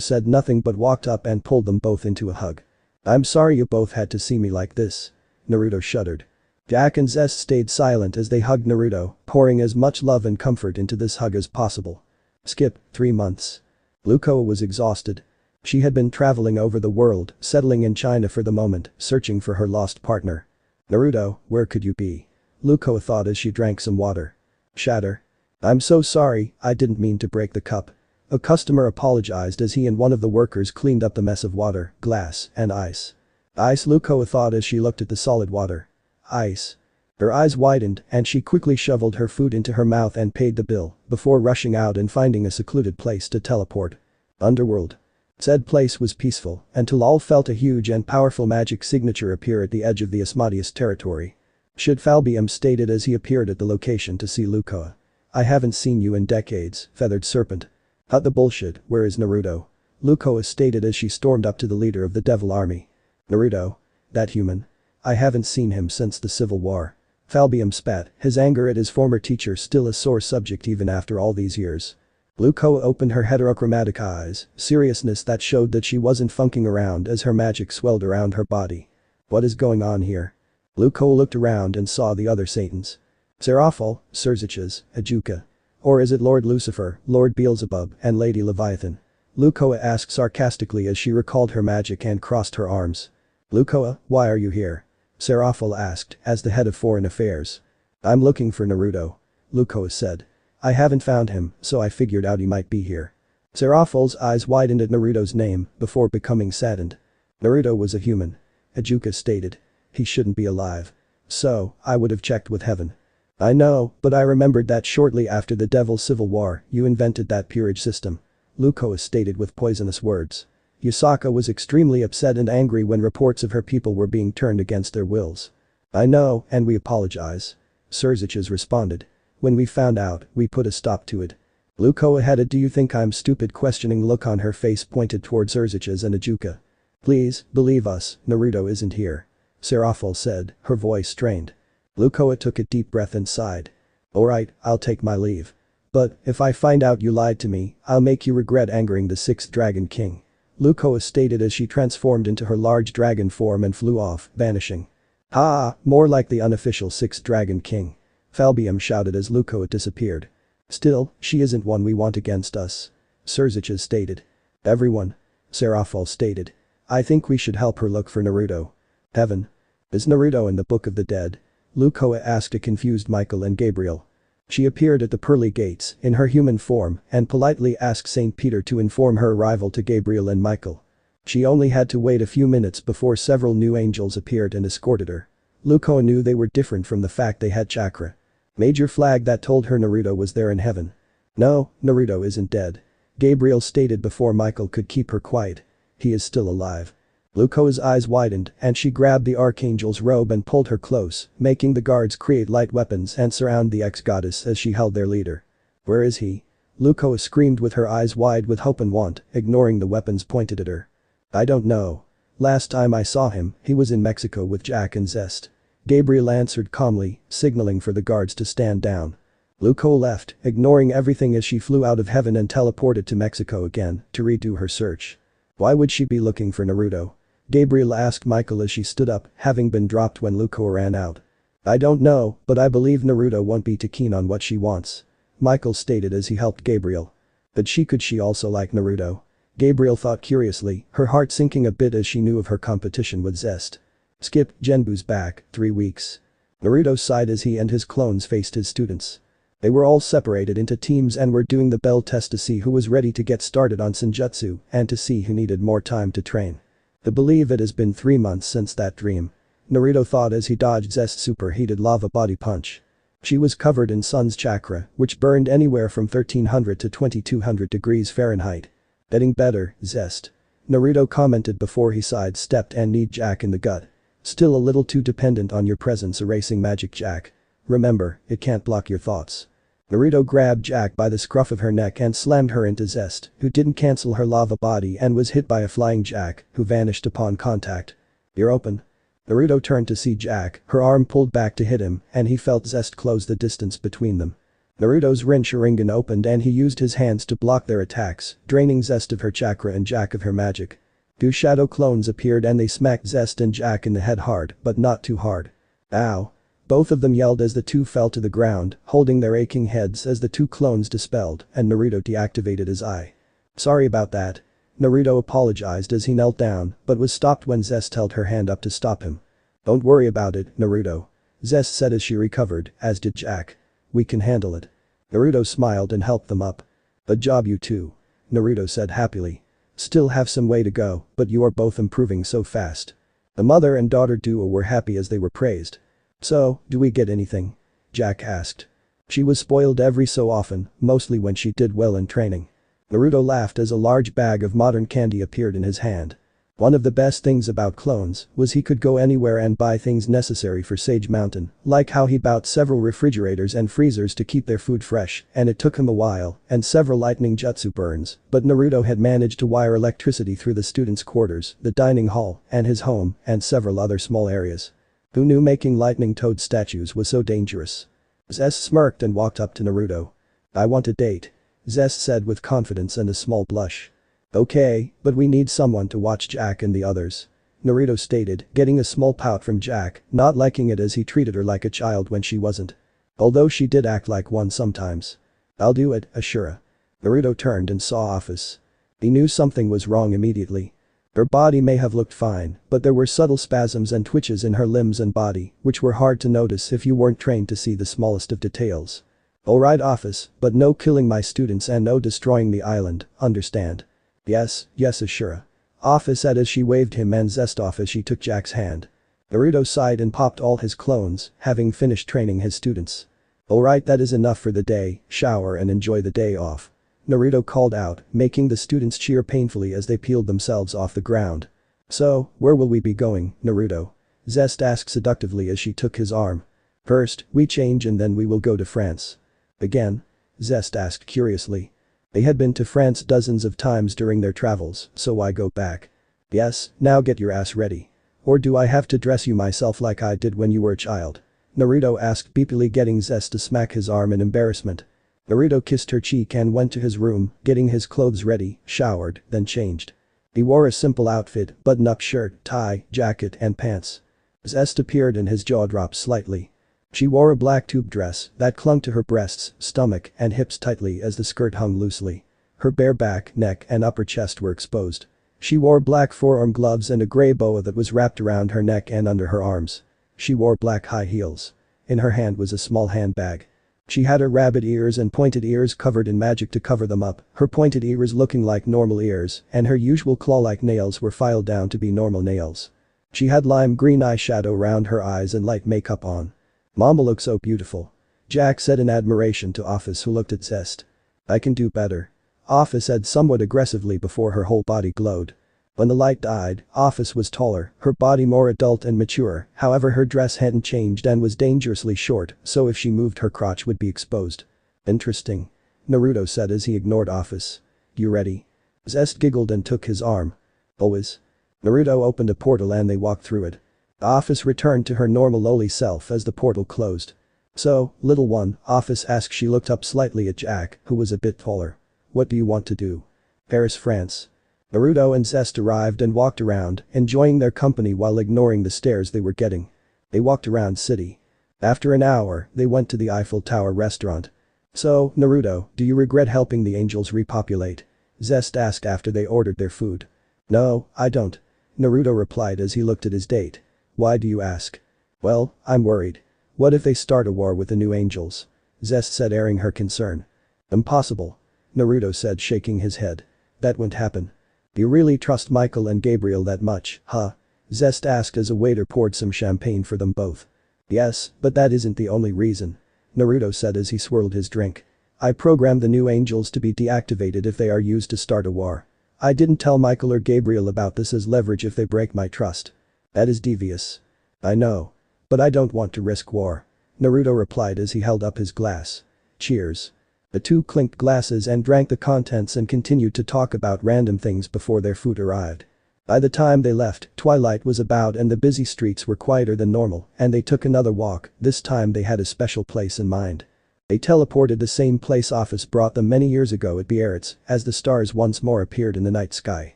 said nothing but walked up and pulled them both into a hug. "I'm sorry you both had to see me like this." Naruto shuddered. Jack and Zest stayed silent as they hugged Naruto, pouring as much love and comfort into this hug as possible. Skip 3 months. Luko was exhausted. She had been traveling over the world, settling in China for the moment, searching for her lost partner. "Naruto, where could you be?" Luko thought as she drank some water. "Shatter. I'm so sorry, I didn't mean to break the cup." A customer apologized as he and one of the workers cleaned up the mess of water, glass, and ice. "Ice," Luko thought as she looked at the solid water. "Ice." Her eyes widened and she quickly shoveled her food into her mouth and paid the bill before rushing out and finding a secluded place to teleport. Underworld. Said place was peaceful until all felt a huge and powerful magic signature appear at the edge of the Asmodeus territory. Shid Falbium stated as he appeared at the location to see Luko. "I haven't seen you in decades, feathered serpent." "Cut the bullshit, where is Naruto?" Luko stated as she stormed up to the leader of the devil army. "Naruto? That human? I haven't seen him since the Civil War." Falbium spat, his anger at his former teacher still a sore subject even after all these years. Luko opened her heterochromatic eyes, seriousness that showed that she wasn't funking around as her magic swelled around her body. "What is going on here?" Luko looked around and saw the other Satans. Seraphil, Surziches, Ajuka. Or is it Lord Lucifer, Lord Beelzebub, and Lady Leviathan? Lukoa asked sarcastically as she recalled her magic and crossed her arms. "Lukoa, why are you here?" Seraphil asked, as the head of foreign affairs. "I'm looking for Naruto," Lukoa said. "I haven't found him, so I figured out he might be here." Seraphil's eyes widened at Naruto's name before becoming saddened. "Naruto was a human," Ajuka stated. "He shouldn't be alive. So, I would have checked with heaven." "I know, but I remembered that shortly after the Devil's Civil War, you invented that peerage system," Lukoa stated with poisonous words. Yasaka was extremely upset and angry when reports of her people were being turned against their wills. "I know, and we apologize," Surziches responded. "When we found out, we put a stop to it." Lukoa had a "do you think I'm stupid?" questioning look on her face pointed towards Surziches and Ajuka. "Please, believe us, Naruto isn't here," Seraphil said, her voice strained. Lukoa took a deep breath and sighed. "Alright, I'll take my leave. But, if I find out you lied to me, I'll make you regret angering the 6th Dragon King," Lukoa stated as she transformed into her large dragon form and flew off, vanishing. "Ha, more like the unofficial 6th Dragon King," Falbium shouted as Lukoa disappeared. "Still, she isn't one we want against us," Surziches stated. "Everyone," Seraphil stated. "I think we should help her look for Naruto." "Heaven? Is Naruto in the Book of the Dead?" Lukoa asked a confused Michael and Gabriel. She appeared at the pearly gates in her human form and politely asked St. Peter to inform her arrival to Gabriel and Michael. She only had to wait a few minutes before several new angels appeared and escorted her. Lukoa knew they were different from the fact they had chakra. Major flag that told her Naruto was there in heaven. "No, Naruto isn't dead," Gabriel stated before Michael could keep her quiet. "He is still alive." Lukoa's eyes widened and she grabbed the Archangel's robe and pulled her close, making the guards create light weapons and surround the ex-goddess as she held their leader. "Where is he?" Lukoa screamed with her eyes wide with hope and want, ignoring the weapons pointed at her. "I don't know. Last time I saw him, he was in Mexico with Jack and Zest," Gabriel answered calmly, signaling for the guards to stand down. Lukoa left, ignoring everything as she flew out of heaven and teleported to Mexico again to redo her search. Why would she be looking for Naruto? Gabriel asked Michael as she stood up, having been dropped when Lukoa ran out. "I don't know, but I believe Naruto won't be too keen on what she wants," Michael stated as he helped Gabriel. But could she also like Naruto? Gabriel thought curiously, her heart sinking a bit as she knew of her competition with Zest. Skip, Genbu's back, 3 weeks. Naruto sighed as he and his clones faced his students. They were all separated into teams and were doing the bell test to see who was ready to get started on Senjutsu and to see who needed more time to train. They believe it has been 3 months since that dream. Naruto thought as he dodged Zest's superheated lava body punch. She was covered in sun's chakra, which burned anywhere from 1300 to 2200 degrees Fahrenheit. Getting better, Zest. Naruto commented before he sidestepped and kneed Jack in the gut. Still a little too dependent on your presence erasing magic, Jack. Remember, it can't block your thoughts. Naruto grabbed Jack by the scruff of her neck and slammed her into Zest, who didn't cancel her lava body and was hit by a flying Jack, who vanished upon contact. You're open. Naruto turned to see Jack, her arm pulled back to hit him, and he felt Zest close the distance between them. Naruto's Rin Sharingan opened and he used his hands to block their attacks, draining Zest of her chakra and Jack of her magic. 2 shadow clones appeared and they smacked Zest and Jack in the head hard, but not too hard. Ow. Both of them yelled as the two fell to the ground, holding their aching heads as the 2 clones dispelled and Naruto deactivated his eye. Sorry about that. Naruto apologized as he knelt down, but was stopped when Zest held her hand up to stop him. Don't worry about it, Naruto. Zest said as she recovered, as did Jack. We can handle it. Naruto smiled and helped them up. Good job you two. Naruto said happily. Still have some way to go, but you are both improving so fast. The mother and daughter duo were happy as they were praised. So, do we get anything? Jack asked. She was spoiled every so often, mostly when she did well in training. Naruto laughed as a large bag of modern candy appeared in his hand. One of the best things about clones was he could go anywhere and buy things necessary for Sage Mountain, like how he bought several refrigerators and freezers to keep their food fresh, and it took him a while, and several lightning jutsu burns, but Naruto had managed to wire electricity through the students' quarters, the dining hall, and his home, and several other small areas. Who knew making lightning toad statues was so dangerous? Zest smirked and walked up to Naruto. I want a date. Zest said with confidence and a small blush. Okay, but we need someone to watch Jack and the others. Naruto stated, getting a small pout from Jack, not liking it as he treated her like a child when she wasn't. Although she did act like one sometimes. I'll do it, Ashura. Naruto turned and saw Office. He knew something was wrong immediately. Her body may have looked fine, but there were subtle spasms and twitches in her limbs and body, which were hard to notice if you weren't trained to see the smallest of details. Alright Office, but no killing my students and no destroying the island, understand? Yes, Ashura. Office said as she waved him and Zest off as she took Jack's hand. Naruto sighed and popped all his clones, having finished training his students. Alright, that is enough for the day, shower and enjoy the day off. Naruto called out, making the students cheer painfully as they peeled themselves off the ground. So, where will we be going, Naruto? Zest asked seductively as she took his arm. First, we change and then we will go to France. Again? Zest asked curiously. They had been to France dozens of times during their travels, so why go back? Yes, now get your ass ready. Or do I have to dress you myself like I did when you were a child? Naruto asked beepily, getting Zest to smack his arm in embarrassment. Naruto kissed her cheek and went to his room, getting his clothes ready, showered, then changed. He wore a simple outfit, button-up shirt, tie, jacket and pants. Zest appeared and his jaw dropped slightly. She wore a black tube dress that clung to her breasts, stomach and hips tightly as the skirt hung loosely. Her bare back, neck and upper chest were exposed. She wore black forearm gloves and a gray boa that was wrapped around her neck and under her arms. She wore black high heels. In her hand was a small handbag. She had her rabbit ears and pointed ears covered in magic to cover them up, her pointed ears looking like normal ears, and her usual claw-like nails were filed down to be normal nails. She had lime green eyeshadow around her eyes and light makeup on. Mama looks so beautiful. Jack said in admiration to Office, who looked at Zest. I can do better. Office said somewhat aggressively before her whole body glowed. When the light died, Office was taller, her body more adult and mature, however her dress hadn't changed and was dangerously short, so if she moved her crotch would be exposed. Interesting. Naruto said as he ignored Office. You ready? Zest giggled and took his arm. Always. Naruto opened a portal and they walked through it. Office returned to her normal lowly self as the portal closed. So, little one, Office asked. She looked up slightly at Jack, who was a bit taller. What do you want to do? Paris, France. Naruto and Zest arrived and walked around, enjoying their company while ignoring the stares they were getting. They walked around city. After an hour, they went to the Eiffel Tower restaurant. So, Naruto, do you regret helping the angels repopulate? Zest asked after they ordered their food. No, I don't. Naruto replied as he looked at his date. Why do you ask? Well, I'm worried. What if they start a war with the new angels? Zest said, airing her concern. Impossible. Naruto said, shaking his head. That won't happen. Do you really trust Michael and Gabriel that much, huh? Zest asked as a waiter poured some champagne for them both. Yes, but that isn't the only reason. Naruto said as he swirled his drink. I programmed the new angels to be deactivated if they are used to start a war. I didn't tell Michael or Gabriel about this as leverage if they break my trust. That is devious. I know. But I don't want to risk war. Naruto replied as he held up his glass. Cheers. The two clinked glasses and drank the contents and continued to talk about random things before their food arrived. By the time they left, twilight was about and the busy streets were quieter than normal, and they took another walk. This time they had a special place in mind. They teleported the same place Office brought them many years ago at Biarritz, as the stars once more appeared in the night sky.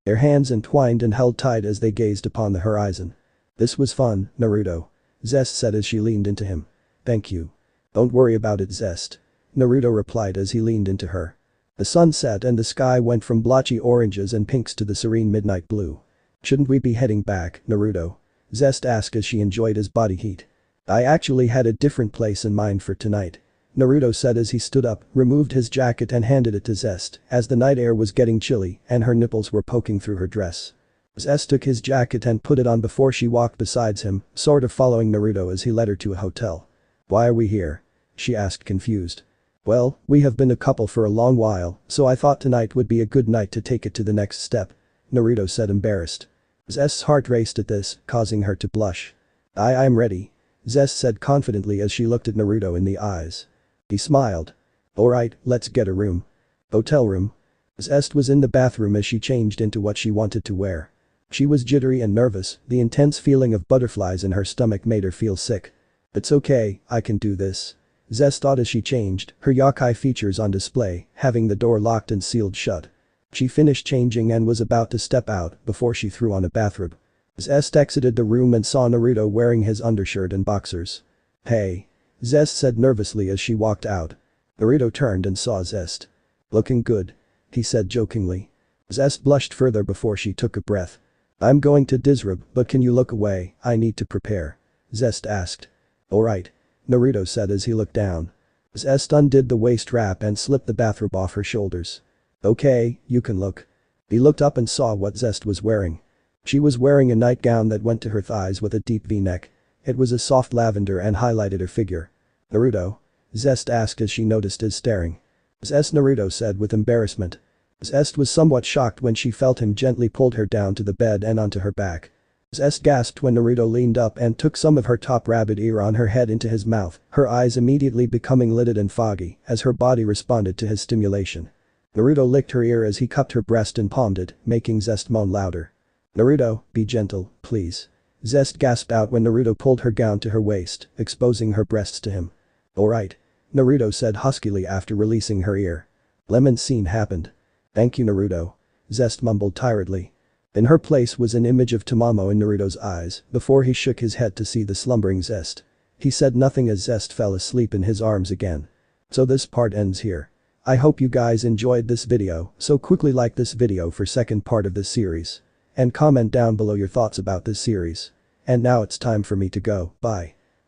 Their hands entwined and held tight as they gazed upon the horizon. This was fun, Naruto. Zest said as she leaned into him. Thank you. Don't worry about it, Zest. Naruto replied as he leaned into her. The sun set and the sky went from blotchy oranges and pinks to the serene midnight blue. Shouldn't we be heading back, Naruto? Zest asked as she enjoyed his body heat. I actually had a different place in mind for tonight. Naruto said as he stood up, removed his jacket and handed it to Zest, as the night air was getting chilly and her nipples were poking through her dress. Zest took his jacket and put it on before she walked beside him, sort of following Naruto as he led her to a hotel. Why are we here? She asked, confused. Well, we have been a couple for a long while, so I thought tonight would be a good night to take it to the next step. Naruto said, embarrassed. Zest's heart raced at this, causing her to blush. I'm ready. Zest said confidently as she looked at Naruto in the eyes. He smiled. Alright, let's get a room. Hotel room. Zest was in the bathroom as she changed into what she wanted to wear. She was jittery and nervous, the intense feeling of butterflies in her stomach made her feel sick. It's okay, I can do this. Zest thought as she changed, her yokai features on display, having the door locked and sealed shut. She finished changing and was about to step out before she threw on a bathrobe. Zest exited the room and saw Naruto wearing his undershirt and boxers. Hey. Zest said nervously as she walked out. Naruto turned and saw Zest. Looking good. He said jokingly. Zest blushed further before she took a breath. I'm going to Disrobe, but can you look away, I need to prepare. Zest asked. Alright. Naruto said as he looked down. Zest undid the waist wrap and slipped the bathrobe off her shoulders. Okay, you can look. He looked up and saw what Zest was wearing. She was wearing a nightgown that went to her thighs with a deep V-neck. It was a soft lavender and highlighted her figure. Naruto? Zest asked as she noticed his staring. Zest, Naruto said with embarrassment. Zest was somewhat shocked when she felt him gently pulled her down to the bed and onto her back. Zest gasped when Naruto leaned up and took some of her top rabbit ear on her head into his mouth, her eyes immediately becoming lidded and foggy as her body responded to his stimulation. Naruto licked her ear as he cupped her breast and palmed it, making Zest moan louder. Naruto, be gentle, please. Zest gasped out when Naruto pulled her gown to her waist, exposing her breasts to him. Alright. Naruto said huskily after releasing her ear. Lemon scene happened. Thank you, Naruto. Zest mumbled tiredly. In her place was an image of Tamamo in Naruto's eyes before he shook his head to see the slumbering Zest. He said nothing as Zest fell asleep in his arms again. So this part ends here. I hope you guys enjoyed this video, so quickly like this video for second part of this series. And comment down below your thoughts about this series. And now it's time for me to go, bye.